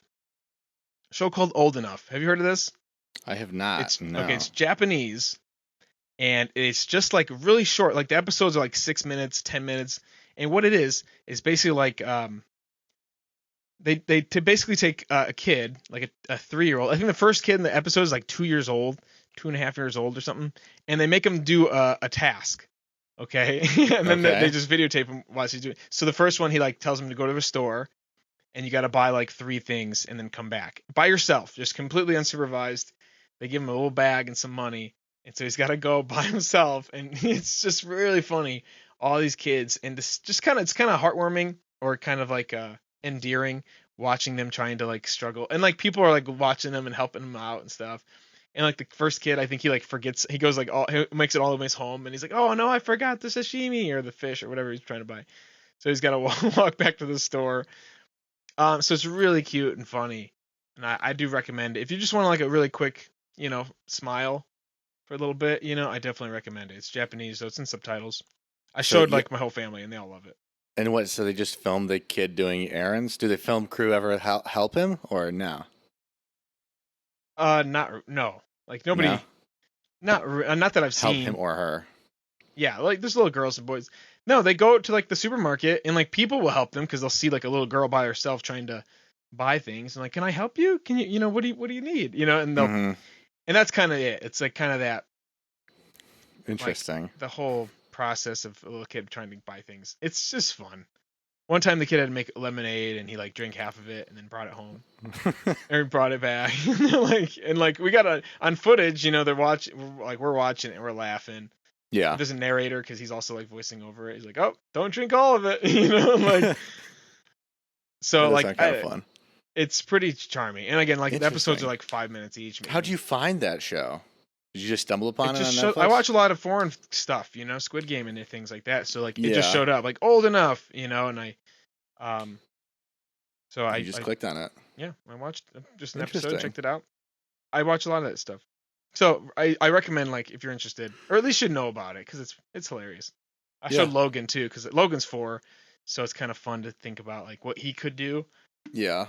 Speaker 2: A show called Old Enough. Have you heard of this?
Speaker 1: I have not.
Speaker 2: It's okay.
Speaker 1: No.
Speaker 2: It's Japanese, and it's just like really short. Like the episodes are like 6 minutes, 10 minutes, and what it is basically like they to basically take a kid like a 3-year-old. I think the first kid in the episode is like 2 years old, 2.5 years old or something, and they make him do a task. Okay, and then they
Speaker 1: Okay.
Speaker 2: just videotape him while he's doing. So the first one he like tells him to go to the store, and you got to buy like 3 things and then come back by yourself, just completely unsupervised. They give him a little bag and some money, and so he's got to go by himself, and it's just really funny. All these kids, and this just it's kind of heartwarming or kind of like endearing watching them trying to like struggle, and like people are like watching them and helping them out and stuff. And like the first kid, I think he like forgets. He goes like he makes it all the way home, and he's like, "Oh no, I forgot the sashimi or the fish or whatever he's trying to buy." So he's got to walk back to the store. So it's really cute and funny, and I do recommend it. If you just want like a really quick, smile for a little bit, I definitely recommend it. It's Japanese, so it's in subtitles. I
Speaker 1: So
Speaker 2: showed
Speaker 1: yeah,
Speaker 2: like my whole family, and they all love it.
Speaker 1: and what? So they just filmed the kid doing errands? Do the film crew ever help him or no?
Speaker 2: Not no, like
Speaker 1: No,
Speaker 2: nobody, not that I've
Speaker 1: help him
Speaker 2: seen.
Speaker 1: or her.
Speaker 2: Yeah, like there's little girls and boys. No, they go to like the supermarket, and like people will help them because they'll see like a little girl by herself trying to buy things, and like, can I help you? Can you, what do you need? And they'll,
Speaker 1: Hmm.
Speaker 2: and that's kind of it. It's like kind of that, like
Speaker 1: Interesting.
Speaker 2: the whole process of a little kid trying to buy things. It's just fun. One time the kid had to make lemonade, and he like drank half of it and then brought it home, or he brought it back. And we got on footage. We're watching it and we're laughing.
Speaker 1: Yeah,
Speaker 2: There's a narrator because he's also like voicing over it. He's like, "Oh, don't drink all of it," like.
Speaker 1: that
Speaker 2: So
Speaker 1: does
Speaker 2: like,
Speaker 1: sound kind of fun.
Speaker 2: it's pretty charming. And again, like the episodes are
Speaker 1: Interesting.
Speaker 2: like 5 minutes each. Maybe.
Speaker 1: How'd you find that show? Did you just stumble
Speaker 2: It
Speaker 1: upon it on
Speaker 2: just
Speaker 1: Netflix?
Speaker 2: I watch a lot of foreign stuff, Squid Game and things like that. So like, it just
Speaker 1: Yeah,
Speaker 2: showed up like Old Enough, and um, so
Speaker 1: you just clicked on it.
Speaker 2: yeah, I watched just an episode,
Speaker 1: Interesting.
Speaker 2: checked it out. I watch a lot of that stuff. So I recommend like if you're interested, or at least should know about it because it's hilarious. I
Speaker 1: Yeah,
Speaker 2: showed Logan too because Logan's 4, so it's kind of fun to think about like what he could do,
Speaker 1: yeah,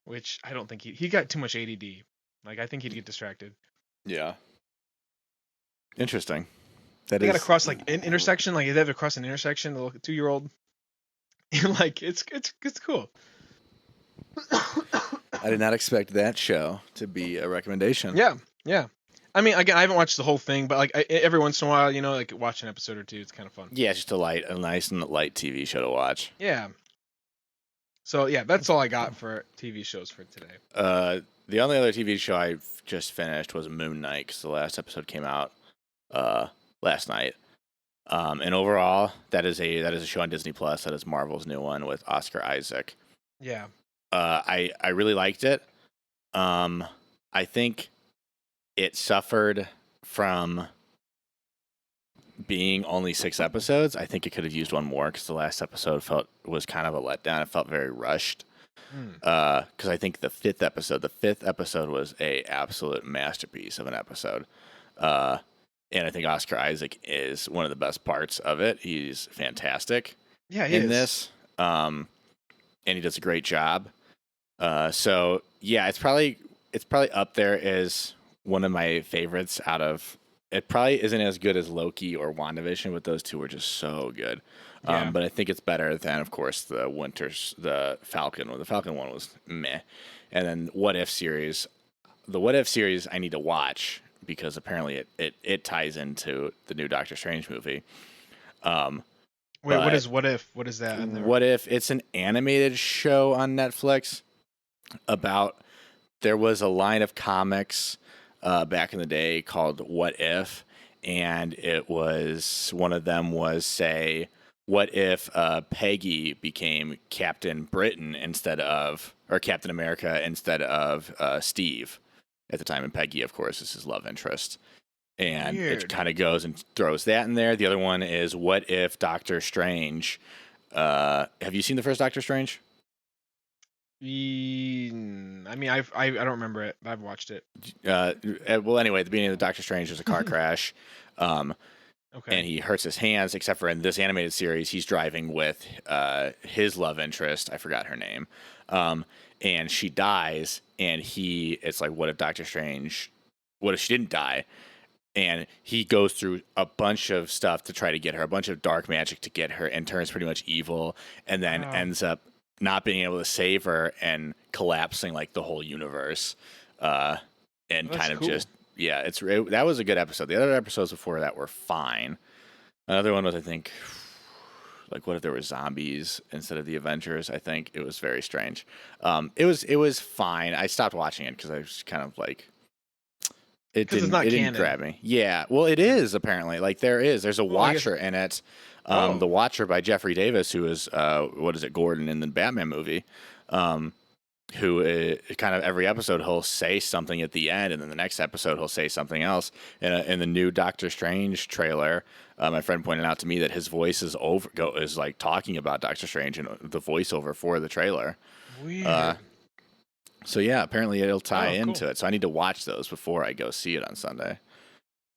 Speaker 2: which I don't think he got too much ADD. Like I think he'd get distracted.
Speaker 1: yeah. Interesting. That
Speaker 2: They got to
Speaker 1: is.
Speaker 2: cross like an intersection, like they have to cross an intersection. The 2-year-old, and like it's cool.
Speaker 1: I did not expect that show to be a recommendation.
Speaker 2: Yeah, yeah. I mean, again, I haven't watched the whole thing, but like every once in a while, like watch an episode or two. It's kind of fun.
Speaker 1: Yeah, it's just a nice and light TV show to watch.
Speaker 2: Yeah. So yeah, that's all I got for TV shows for today.
Speaker 1: The only other TV show I've just finished was Moon Knight because the last episode came out last night. And overall, that is a show on Disney Plus. That is Marvel's new one with Oscar Isaac.
Speaker 2: Yeah.
Speaker 1: I really liked it. I think it suffered from being only 6 episodes. I think it could have used one more because the last episode was kind of a letdown. It felt very rushed. Because I think the fifth episode was a absolute masterpiece of an episode. And I think Oscar Isaac is one of the best parts of it. He's fantastic
Speaker 2: Yeah, he
Speaker 1: in
Speaker 2: is.
Speaker 1: this. And he does a great job. So yeah, it's probably up there as one of my favorites out of. It probably isn't as good as Loki or WandaVision, but those two were just so good.
Speaker 2: Yeah.
Speaker 1: But I think it's better than, of course, the Falcon one. The Falcon one was meh. And then What If series. The What If series I need to watch because apparently it ties into the new Doctor Strange movie.
Speaker 2: Wait,
Speaker 1: but
Speaker 2: what if? What is that?
Speaker 1: What If? It's an animated show on Netflix about there was a line of comics back in the day called What If, and it was one of them was say, what if Peggy became Captain Britain instead of, or Captain America instead of Steve at the time, and Peggy, of course, is his love interest. And it
Speaker 2: Weird.
Speaker 1: kind of goes and throws that in there. The other one is what if Doctor Strange? Have you seen the first Doctor Strange?
Speaker 2: I mean, I don't remember it. I've watched it.
Speaker 1: Well, anyway, at the beginning of the Doctor Strange, there's a car crash, and
Speaker 2: Okay.
Speaker 1: he hurts his hands. Except for in this animated series, he's driving with his love interest. I forgot her name, and she dies. And it's like, what if Doctor Strange? What if she didn't die? And he goes through a bunch of stuff to try to get her, a bunch of dark magic to get her, and turns pretty much evil, and then
Speaker 2: Wow.
Speaker 1: ends up not being able to save her and collapsing like the whole universe, and
Speaker 2: That's
Speaker 1: kind of
Speaker 2: cool.
Speaker 1: just that was a good episode. The other episodes before that were fine. Another one was, I think, like what if there were zombies instead of the Avengers? I think it was very strange. It was fine. I stopped watching it because I was kind of like, it
Speaker 2: 'Cause it's
Speaker 1: didn't
Speaker 2: not
Speaker 1: it didn't
Speaker 2: canon.
Speaker 1: grab me. Yeah, well, it is apparently. Like there's a
Speaker 2: Well, I guess.
Speaker 1: Watcher in it.
Speaker 2: Oh.
Speaker 1: The Watcher by Jeffrey Davis, who is what is it, Gordon in the Batman movie. Who kind of every episode he'll say something at the end, and then the next episode he'll say something else. In the new Doctor Strange trailer, my friend pointed out to me that his voice is like talking about Doctor Strange and the voiceover for the trailer.
Speaker 2: Weird.
Speaker 1: So yeah, apparently it'll tie
Speaker 2: Cool.
Speaker 1: into it. So I need to watch those before I go see it on Sunday.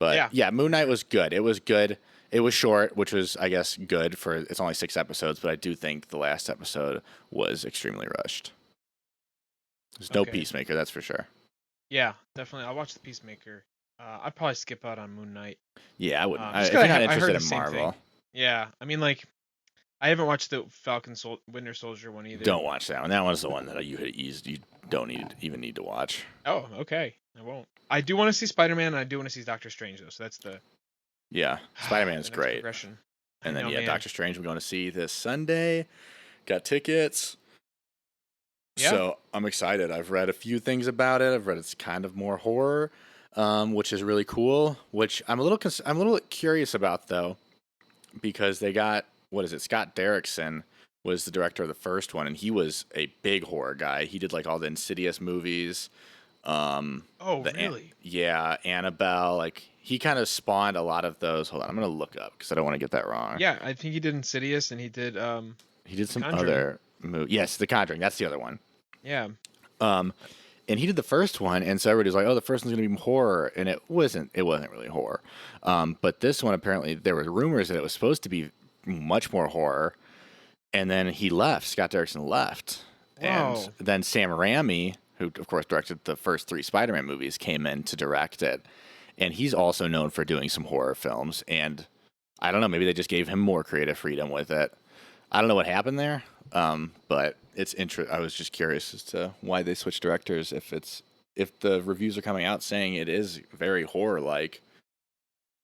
Speaker 1: But
Speaker 2: Yeah.
Speaker 1: Moon Knight was good. It was good. It was short, which was, I guess, good for it's only 6 episodes, but I do think the last episode was extremely rushed. There's no
Speaker 2: Okay.
Speaker 1: Peacemaker, that's for sure.
Speaker 2: Yeah, definitely. I'll watch the Peacemaker. I'd probably skip out on Moon Knight.
Speaker 1: Yeah, I wouldn't.
Speaker 2: Just
Speaker 1: If
Speaker 2: 'cause
Speaker 1: you're not
Speaker 2: I heard
Speaker 1: interested
Speaker 2: the
Speaker 1: in
Speaker 2: same
Speaker 1: Marvel,
Speaker 2: thing. Yeah, I mean, like, I haven't watched the Winter Soldier one either.
Speaker 1: don't watch that one. That one's the one that you don't even need to watch.
Speaker 2: Oh, okay. I won't. I do want to see Spider-Man, and I do want to see Doctor Strange, though. So that's the
Speaker 1: Yeah, Spider-Man is
Speaker 2: the next
Speaker 1: great.
Speaker 2: progression.
Speaker 1: And
Speaker 2: I
Speaker 1: then
Speaker 2: know, man.
Speaker 1: Doctor Strange I'm going to see this Sunday. Got tickets.
Speaker 2: Yeah.
Speaker 1: So I'm excited. I've read a few things about it. I've read it's kind of more horror, which is really cool. Which I'm a little curious about though, because they got what is it? Scott Derrickson was the director of the first one, and he was a big horror guy. He did like all the Insidious movies.
Speaker 2: Oh, really?
Speaker 1: Yeah, Annabelle. Like he kind of spawned a lot of those. Hold on, I'm gonna look up because I don't want to get that wrong.
Speaker 2: Yeah, I think he did Insidious, and he did
Speaker 1: He did some
Speaker 2: Conjuring.
Speaker 1: other movie. Yes, The Conjuring. That's the other one.
Speaker 2: Yeah.
Speaker 1: And he did the first one, and so everybody's like, "Oh, the first one's gonna be horror," and it wasn't. It wasn't really horror. But this one, apparently, there were rumors that it was supposed to be much more horror, and then he left. Scott Derrickson left,
Speaker 2: Wow.
Speaker 1: and then Sam Raimi, who of course directed the first 3 Spider-Man movies, came in to direct it, and he's also known for doing some horror films. And I don't know, maybe they just gave him more creative freedom with it. I don't know what happened there, but it's I was just curious as to why they switched directors. If the reviews are coming out saying it is very horror like,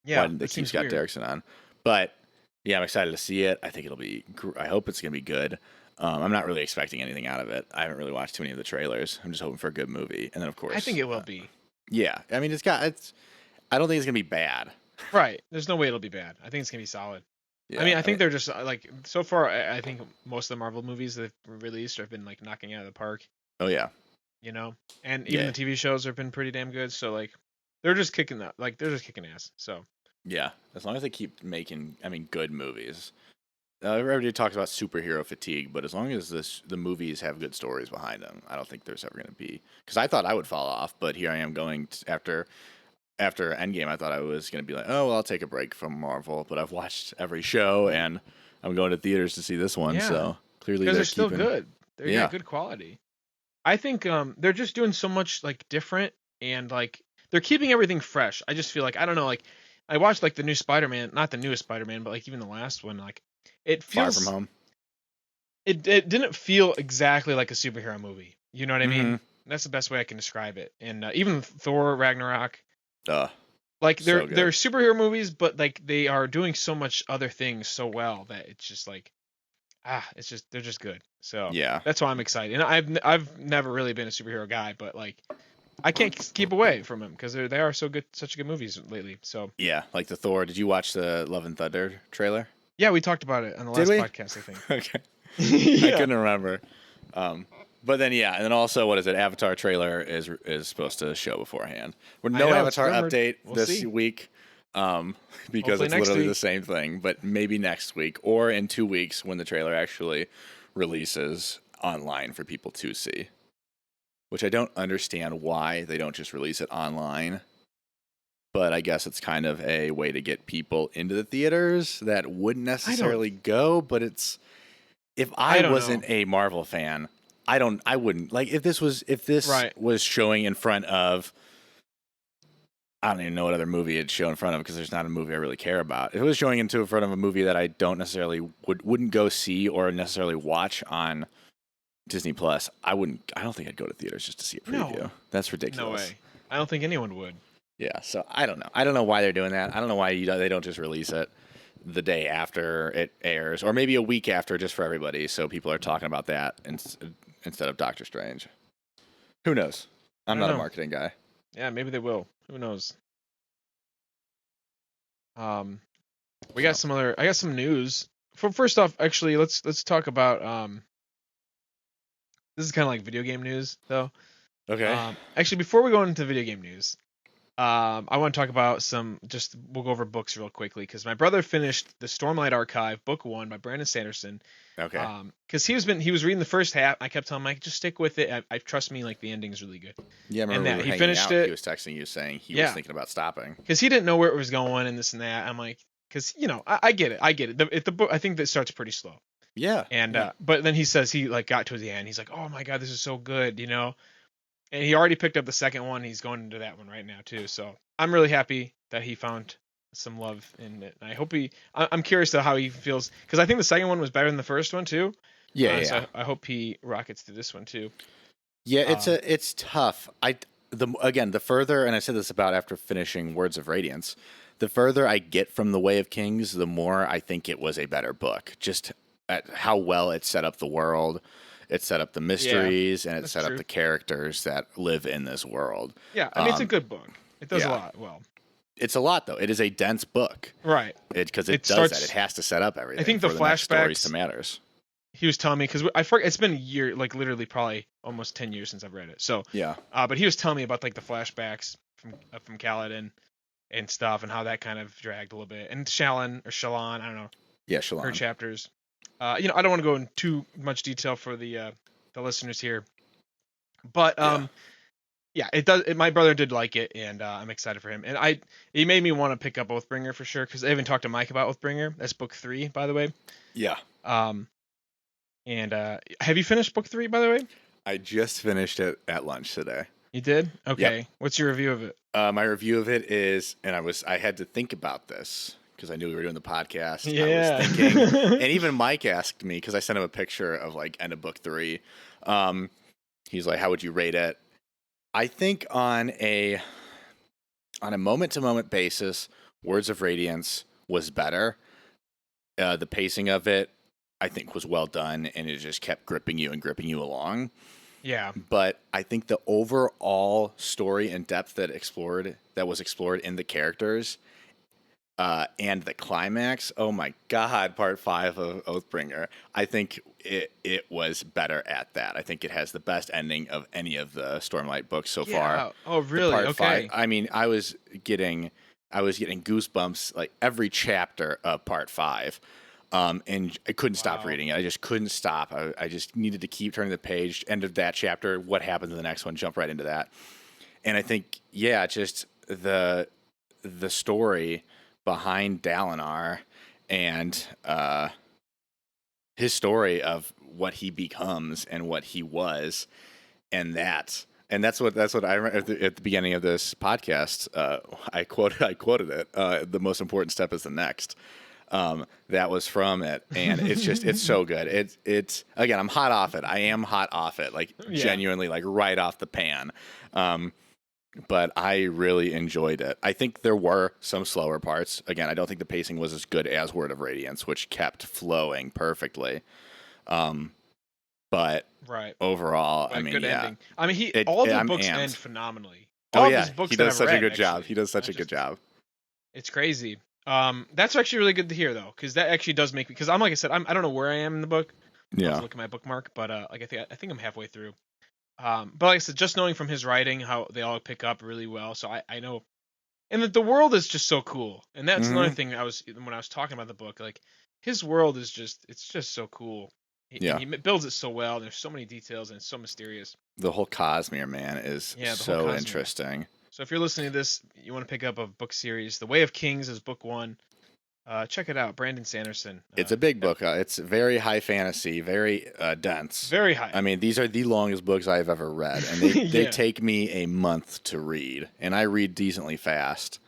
Speaker 2: Yeah.
Speaker 1: why didn't they
Speaker 2: that
Speaker 1: keep
Speaker 2: seems
Speaker 1: Scott
Speaker 2: weird.
Speaker 1: Derrickson on? But yeah, I'm excited to see it. I think it'll be. I hope it's gonna be good. I'm not really expecting anything out of it. I haven't really watched too many of the trailers. I'm just hoping for a good movie, and then of course,
Speaker 2: I think it will be.
Speaker 1: yeah, I mean, I don't think it's gonna be bad.
Speaker 2: Right. There's no way it'll be bad. I think it's gonna be solid. I mean, I think they're just like so far. I think most of the Marvel movies that they've released have been like knocking it out of the park.
Speaker 1: Oh yeah,
Speaker 2: You know, and even
Speaker 1: Yeah.
Speaker 2: the TV shows have been pretty damn good. So like, they're just kicking that. Like they're just kicking ass. So
Speaker 1: yeah. As long as they keep making, I mean, good movies. Everybody talks about superhero fatigue, but as long as the movies have good stories behind them, I don't think there's ever going to be. Because I thought I would fall off, but here I am going after Endgame. I thought I was going to be like, oh, well, I'll take a break from Marvel, but I've watched every show and I'm going to theaters to see this one.
Speaker 2: Yeah.
Speaker 1: So clearly
Speaker 2: because
Speaker 1: they're
Speaker 2: they're still
Speaker 1: keeping,
Speaker 2: good. They're
Speaker 1: Yeah.
Speaker 2: good quality. I think they're just doing so much like different and like they're keeping everything fresh. I just feel like I don't know like I watched like the new Spider-Man, not the newest Spider-Man, but like even the last one. Like it
Speaker 1: Far
Speaker 2: feels
Speaker 1: From Home.
Speaker 2: it didn't feel exactly like a superhero movie. You know what I mean?
Speaker 1: Mhm.
Speaker 2: That's the best way I can describe it. And even Thor Ragnarok, like
Speaker 1: So
Speaker 2: they're
Speaker 1: good.
Speaker 2: superhero movies, but like they are doing so much other things so well that it's just like it's just they're just good. So
Speaker 1: Yeah.
Speaker 2: that's why I'm excited. And I've never really been a superhero guy, but like I can't keep away from them because they are so good, such good movies lately. So
Speaker 1: Yeah, like the Thor. Did you watch the Love and Thunder trailer?
Speaker 2: yeah, we talked about it on the
Speaker 1: Did
Speaker 2: last
Speaker 1: we?
Speaker 2: podcast, I think.
Speaker 1: Okay. I
Speaker 2: Yeah,
Speaker 1: couldn't remember. But then yeah, and then also what is it? Avatar trailer is supposed to show beforehand. With
Speaker 2: I
Speaker 1: no
Speaker 2: know it's
Speaker 1: Avatar
Speaker 2: rumored.
Speaker 1: update
Speaker 2: We'll
Speaker 1: this
Speaker 2: see.
Speaker 1: week, because
Speaker 2: Hopefully
Speaker 1: it's
Speaker 2: next
Speaker 1: literally the
Speaker 2: week.
Speaker 1: same thing. But maybe next week or in 2 weeks when the trailer actually releases online for people to see. Which I don't understand why they don't just release it online. But I guess it's kind of a way to get people into the theaters that wouldn't
Speaker 2: I don't.
Speaker 1: necessarily go. But it's if I
Speaker 2: I don't know.
Speaker 1: wasn't a Marvel fan, I wouldn't like if this
Speaker 2: Right.
Speaker 1: was showing in front of. I don't even know what other movie it'd show in front of because there's not a movie I really care about. If it was showing in front of a movie that I don't necessarily wouldn't go see or necessarily watch on Disney Plus, I wouldn't. I don't think I'd go to theaters just to see a preview.
Speaker 2: No.
Speaker 1: That's
Speaker 2: No
Speaker 1: ridiculous.
Speaker 2: way. I don't think anyone would.
Speaker 1: Yeah, so I don't know. I don't know why they're doing that. I don't know why they don't just release it the day after it airs, or maybe a week after, just for everybody, so people are talking about that instead of Doctor Strange. Who knows?
Speaker 2: I
Speaker 1: I'm
Speaker 2: don't
Speaker 1: not a
Speaker 2: know.
Speaker 1: marketing guy.
Speaker 2: Yeah, maybe they will. Who knows? Um, we got
Speaker 1: So,
Speaker 2: some other. I got some news. First off, actually, let's talk about This is kind of like video game news, though.
Speaker 1: okay.
Speaker 2: Actually, before we go into video game news, I want to talk about we'll go over books real quickly because my brother finished the Stormlight Archive, Book 1 by Brandon Sanderson.
Speaker 1: Okay.
Speaker 2: Because he was reading the first half. I kept telling him, like, just stick with it. I trust me, like the ending's really good.
Speaker 1: Yeah, I remember
Speaker 2: And
Speaker 1: we
Speaker 2: that
Speaker 1: were
Speaker 2: he
Speaker 1: hanging
Speaker 2: finished
Speaker 1: out.
Speaker 2: it.
Speaker 1: He was texting you saying he was
Speaker 2: Yeah,
Speaker 1: thinking about stopping.
Speaker 2: because he didn't know where it was going and this and that. I'm like, because I get it. I get it. The book, I think that starts pretty slow.
Speaker 1: Yeah.
Speaker 2: And
Speaker 1: yeah.
Speaker 2: but then he says he like got to the end. He's like, oh my god, this is so good. And he already picked up the second one. He's going into that one right now too. So I'm really happy that he found some love in it. And I hope I'm curious to how he feels because I think the second one was better than the first one too.
Speaker 1: Yeah. Yeah.
Speaker 2: So I hope he rockets to this one too.
Speaker 1: Yeah,
Speaker 2: Um,
Speaker 1: it's tough. The further, and I said this about after finishing Words of Radiance, the further I get from the Way of Kings, the more I think it was a better book. Just at how well it set up the world, it set up the mysteries, and it
Speaker 2: that's
Speaker 1: set
Speaker 2: true.
Speaker 1: up the characters that live in this world.
Speaker 2: Yeah, I mean it's a good book. It does a
Speaker 1: yeah.
Speaker 2: lot well.
Speaker 1: It's a lot though. It is a dense book.
Speaker 2: Right.
Speaker 1: Because
Speaker 2: It
Speaker 1: it does
Speaker 2: starts-
Speaker 1: that. It has to set up everything.
Speaker 2: I think the
Speaker 1: for next stories
Speaker 2: flashbacks-
Speaker 1: to matters.
Speaker 2: He was telling me because I forget. It's been a year, like literally probably almost 10 years since I've read it. So
Speaker 1: Yeah.
Speaker 2: but he was telling me about like the flashbacks from Kaladin and stuff, and how that kind of dragged a little bit. And Shallan, I don't know,
Speaker 1: Yeah,
Speaker 2: her
Speaker 1: Shalon.
Speaker 2: chapters. I don't want to go in too much detail for the listeners here, but yeah, it does. My brother did like it, and I'm excited for him. And he made me want to pick up Oathbringer for sure because I even talked to Mike about Oathbringer. That's book 3, by the way.
Speaker 1: Yeah.
Speaker 2: And have you finished book 3, by the way?
Speaker 1: I just finished it at lunch today.
Speaker 2: You did? Okay. What's your review of it?
Speaker 1: My review of it is, and I had to think about this because I knew we were doing the podcast.
Speaker 2: Yeah.
Speaker 1: I was thinking, and even Mike asked me because I sent him a picture of like end of book 3. He's like, "How would you rate it?" I think on a moment to moment basis, Words of Radiance was better. The pacing of it, I think, was well done, and it just kept gripping you along.
Speaker 2: Yeah.
Speaker 1: But I think the overall story and depth that was explored in the characters, and the climax, oh my god, part 5 of Oathbringer, I think it was better at that. I think it has the best ending of any of the Stormlight books so far.
Speaker 2: Oh, really?
Speaker 1: Part
Speaker 2: Okay.
Speaker 1: 5, I mean, I was getting goosebumps like every chapter of part 5. And I couldn't stop reading it. I just couldn't stop. I just needed to keep turning the page. End of that chapter. What happens in the next one? Jump right into that. And I think, yeah, just the story behind Dalinar and his story of what he becomes and what he was, and that's what I remember at the beginning of this podcast. I quoted it. The most important step is the next. That was from it, and it's so good. It's again, I'm hot off it. I am hot off it, like genuinely, like right off the pan. but I really enjoyed it. I think there were some slower parts. Again, I don't think the pacing was as good as Word of Radiance, which kept flowing perfectly. But
Speaker 2: Right.
Speaker 1: overall, I
Speaker 2: But
Speaker 1: mean,
Speaker 2: good
Speaker 1: yeah,
Speaker 2: ending. I mean, all the
Speaker 1: I'm
Speaker 2: books end
Speaker 1: amped.
Speaker 2: phenomenally.
Speaker 1: Oh
Speaker 2: All of his
Speaker 1: yeah, he
Speaker 2: books that
Speaker 1: does
Speaker 2: I've
Speaker 1: such a
Speaker 2: read,
Speaker 1: good job. He
Speaker 2: actually,
Speaker 1: does such
Speaker 2: not
Speaker 1: a good
Speaker 2: just
Speaker 1: job.
Speaker 2: it's crazy. That's actually really good to hear though, because that actually does make me. Because I'm like I said, I don't know where I am in the book. I'll have to
Speaker 1: Yeah.
Speaker 2: look at my bookmark, but like I think I'm halfway through. But like I said, just knowing from his writing how they all pick up really well, so I know, and that the world is just so cool. And that's another
Speaker 1: Hmm.
Speaker 2: thing I was when I was talking about the book, like his world is just it's just so cool, and
Speaker 1: Yeah.
Speaker 2: he builds it so well. And there's so many details and it's so mysterious.
Speaker 1: The whole Cosmere man is
Speaker 2: Yeah, the whole
Speaker 1: so
Speaker 2: Cosmere.
Speaker 1: interesting.
Speaker 2: So if you're listening to this, you want to pick up a book series. The Way of Kings is book one. Check it out, Brandon Sanderson.
Speaker 1: It's a big book. It's very high fantasy, very dense.
Speaker 2: Very
Speaker 1: I
Speaker 2: high.
Speaker 1: mean, these are the longest books I've ever read, and they
Speaker 2: Yeah.
Speaker 1: take me a month to read, and I read decently fast.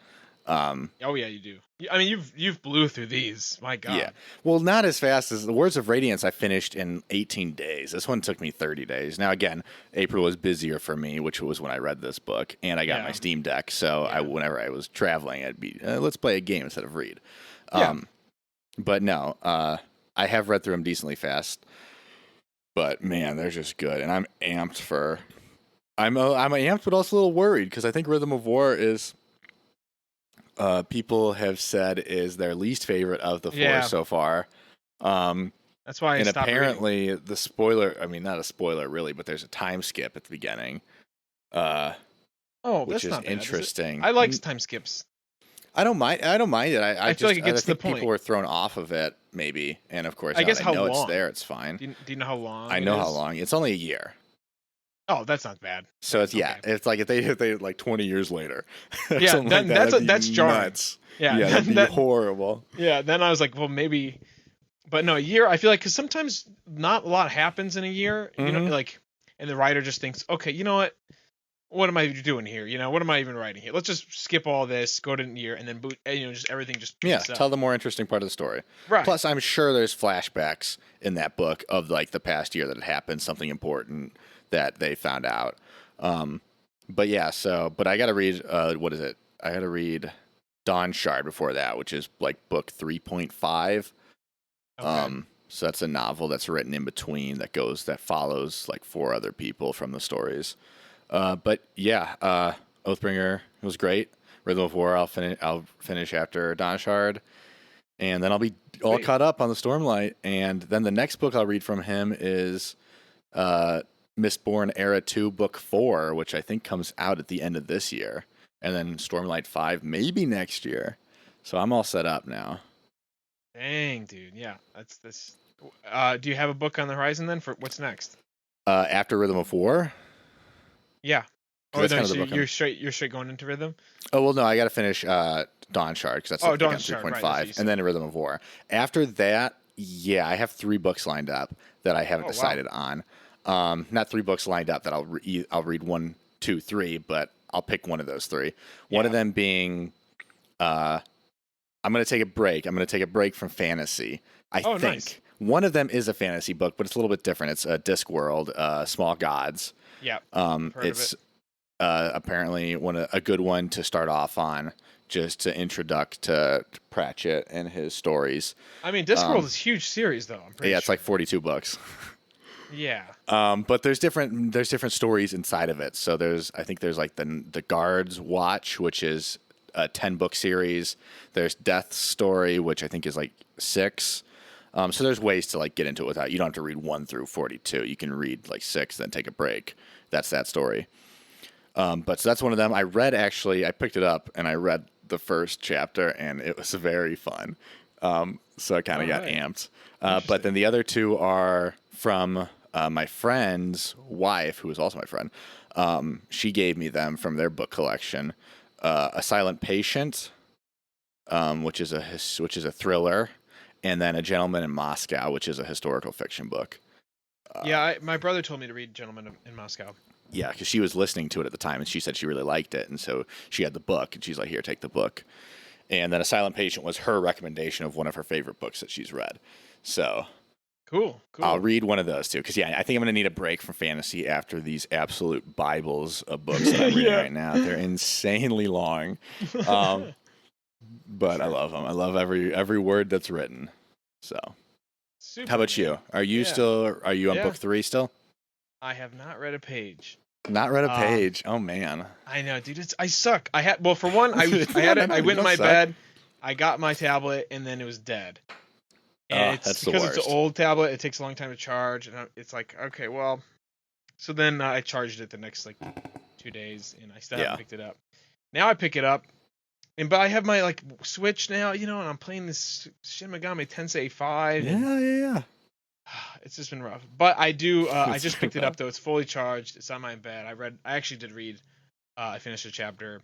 Speaker 2: Oh yeah, you do. I mean, you've blew through these. My
Speaker 1: Yeah.
Speaker 2: God.
Speaker 1: Well, not as fast as the Words of Radiance I finished in 18 days. This one took me 30 days. Now, again, April was busier for me, which was when I read this book, and I got my
Speaker 2: Yeah.
Speaker 1: Steam Deck. So
Speaker 2: Yeah.
Speaker 1: whenever I was traveling, I'd be, let's play a game instead of read.
Speaker 2: Yeah.
Speaker 1: But no, I have read through them decently fast. But man, they're just good, and I'm amped for. I'm amped, but also a little worried because I think Rhythm of War is people have said is their least favorite of the four
Speaker 2: Yeah.
Speaker 1: so far.
Speaker 2: That's why I
Speaker 1: And
Speaker 2: stopped reading.
Speaker 1: apparently the spoiler, I mean, not a spoiler really, but there's a time skip at the beginning, uh,
Speaker 2: Oh,
Speaker 1: which
Speaker 2: that's
Speaker 1: is
Speaker 2: not bad, is it?
Speaker 1: interesting.
Speaker 2: I like time skips.
Speaker 1: I don't mind. I don't mind it.
Speaker 2: I feel like it
Speaker 1: I
Speaker 2: gets to the
Speaker 1: think people
Speaker 2: point.
Speaker 1: were thrown off of it, maybe. And of course,
Speaker 2: I
Speaker 1: now
Speaker 2: guess
Speaker 1: they
Speaker 2: how
Speaker 1: know it's
Speaker 2: long?
Speaker 1: there. It's fine.
Speaker 2: Do you know how long
Speaker 1: I
Speaker 2: it
Speaker 1: know how
Speaker 2: is?
Speaker 1: long. It's only a year.
Speaker 2: Oh, that's not bad.
Speaker 1: So
Speaker 2: Then
Speaker 1: it's yeah,
Speaker 2: okay.
Speaker 1: it's like if they like 20 years later or
Speaker 2: Yeah,
Speaker 1: something like
Speaker 2: then
Speaker 1: that. That'd be
Speaker 2: that's jarring.
Speaker 1: nuts.
Speaker 2: Yeah,
Speaker 1: Yeah, that'd
Speaker 2: then
Speaker 1: be
Speaker 2: that
Speaker 1: horrible.
Speaker 2: yeah, then I was like, well, maybe, but no, a year. I feel like because sometimes not a lot happens in a year. You know,
Speaker 1: Hmm.
Speaker 2: like, and the writer just thinks, okay, you know what? What am I doing here? You know, what am I even writing here? Let's just skip all this, go to a year, and then boot. And, just everything just
Speaker 1: Yeah,
Speaker 2: picks up.
Speaker 1: tell the more interesting part of the story.
Speaker 2: Right.
Speaker 1: Plus, I'm sure there's flashbacks in that book of like the past year that had happened, something important that they found out. Um, but yeah, but I got to read. What is it? I got to read Dawn Shard before that, which is like book 3.5.
Speaker 2: Okay.
Speaker 1: So that's a novel that's written in between that follows like four other people from the stories. But yeah, Oathbringer was great. Rhythm of War, I'll finish after Dawn Shard, and then I'll be all
Speaker 2: Sweet.
Speaker 1: caught up on the Stormlight. And then the next book I'll read from him is Mistborn Era 2, Book 4, which I think comes out at the end of this year, and then Stormlight 5 maybe next year. So I'm all set up now.
Speaker 2: Dang, dude. Yeah, that's this. Do you have a book on the horizon then for what's next?
Speaker 1: After Rhythm of War,
Speaker 2: Yeah.
Speaker 1: 'cause
Speaker 2: Oh
Speaker 1: that's
Speaker 2: no,
Speaker 1: kind of the
Speaker 2: so
Speaker 1: book
Speaker 2: you're straight going into rhythm.
Speaker 1: Oh well, no, I got to finish Dawn Shard because that's
Speaker 2: Oh,
Speaker 1: again
Speaker 2: Dawn
Speaker 1: three
Speaker 2: Shard.
Speaker 1: point
Speaker 2: Right. That's what you
Speaker 1: five, and
Speaker 2: said.
Speaker 1: then Rhythm of War. After that, yeah, I have 3 books lined up that I haven't
Speaker 2: Oh wow.
Speaker 1: decided on. Not 3 books lined up that I'll read 1, 2, 3, but I'll pick one of those three. One of
Speaker 2: Yeah.
Speaker 1: them being I'm going to take a break. I'm going to take a break from fantasy. I
Speaker 2: Oh nice.
Speaker 1: think one of them is a fantasy book, but it's a little bit different. It's a Discworld, Small Gods.
Speaker 2: Yeah. I've heard of it.
Speaker 1: It's apparently a good one to start off on, just to introduce to Pratchett and his stories.
Speaker 2: I mean, Discworld is a huge series though. I'm pretty
Speaker 1: Yeah, it's
Speaker 2: sure.
Speaker 1: like 42 books.
Speaker 2: Yeah.
Speaker 1: But there's different stories inside of it. So I think there's like the Guards Watch, which is a 10 book series. There's Death's Story, which I think is like 6. So there's ways to like get into it without you don't have to read 1 through 42. You can read like 6, then take a break. That's that story. But so that's one of them. I picked it up and I read the first chapter and it was very fun. So I kind of
Speaker 2: All
Speaker 1: got
Speaker 2: right.
Speaker 1: amped. But
Speaker 2: Interesting.
Speaker 1: then the other two are from my friend's wife, who is also my friend. She gave me them from their book collection. A Silent Patient, which is a thriller, and then A Gentleman in Moscow, which is a historical fiction book.
Speaker 2: Yeah, my brother told me to read Gentleman in Moscow.
Speaker 1: Yeah, because she was listening to it at the time, and she said she really liked it, and so she had the book, and she's like, "Here, take the book." And then A Silent Patient was her recommendation of one of her favorite books that she's read. So
Speaker 2: Cool.
Speaker 1: I'll read one of those too, because I think I'm gonna need a break from fantasy after these absolute bibles of books that I'm reading
Speaker 2: Yeah.
Speaker 1: right now. They're insanely long, um, but I love them. I love every word that's written. So,
Speaker 2: Super,
Speaker 1: how about
Speaker 2: man.
Speaker 1: you? Are you
Speaker 2: Yeah.
Speaker 1: still? Are you on
Speaker 2: Yeah.
Speaker 1: book 3 still?
Speaker 2: I have not read a page.
Speaker 1: Not read a
Speaker 2: Um,
Speaker 1: page. Oh man.
Speaker 2: I know, dude. I suck. Well, for one, I
Speaker 1: No,
Speaker 2: had
Speaker 1: no,
Speaker 2: it.
Speaker 1: no,
Speaker 2: I
Speaker 1: you
Speaker 2: went in
Speaker 1: don't
Speaker 2: my
Speaker 1: suck.
Speaker 2: bed. I got my tablet, and then it was dead. And
Speaker 1: Oh,
Speaker 2: it's
Speaker 1: that's the
Speaker 2: because it's an
Speaker 1: worst.
Speaker 2: old tablet. It takes a long time to charge, and it's like, okay, well. So then I charged it the next like 2 days, and I still haven't
Speaker 1: Yeah.
Speaker 2: picked it up. Now I pick it up, but I have my like Switch now, and I'm playing this Shin Megami Tensei 5, and
Speaker 1: Yeah.
Speaker 2: it's just been rough. But I do. I
Speaker 1: It's
Speaker 2: just
Speaker 1: been
Speaker 2: picked it up
Speaker 1: rough.
Speaker 2: though. It's fully charged. It's on my bed. I actually did read. I finished a chapter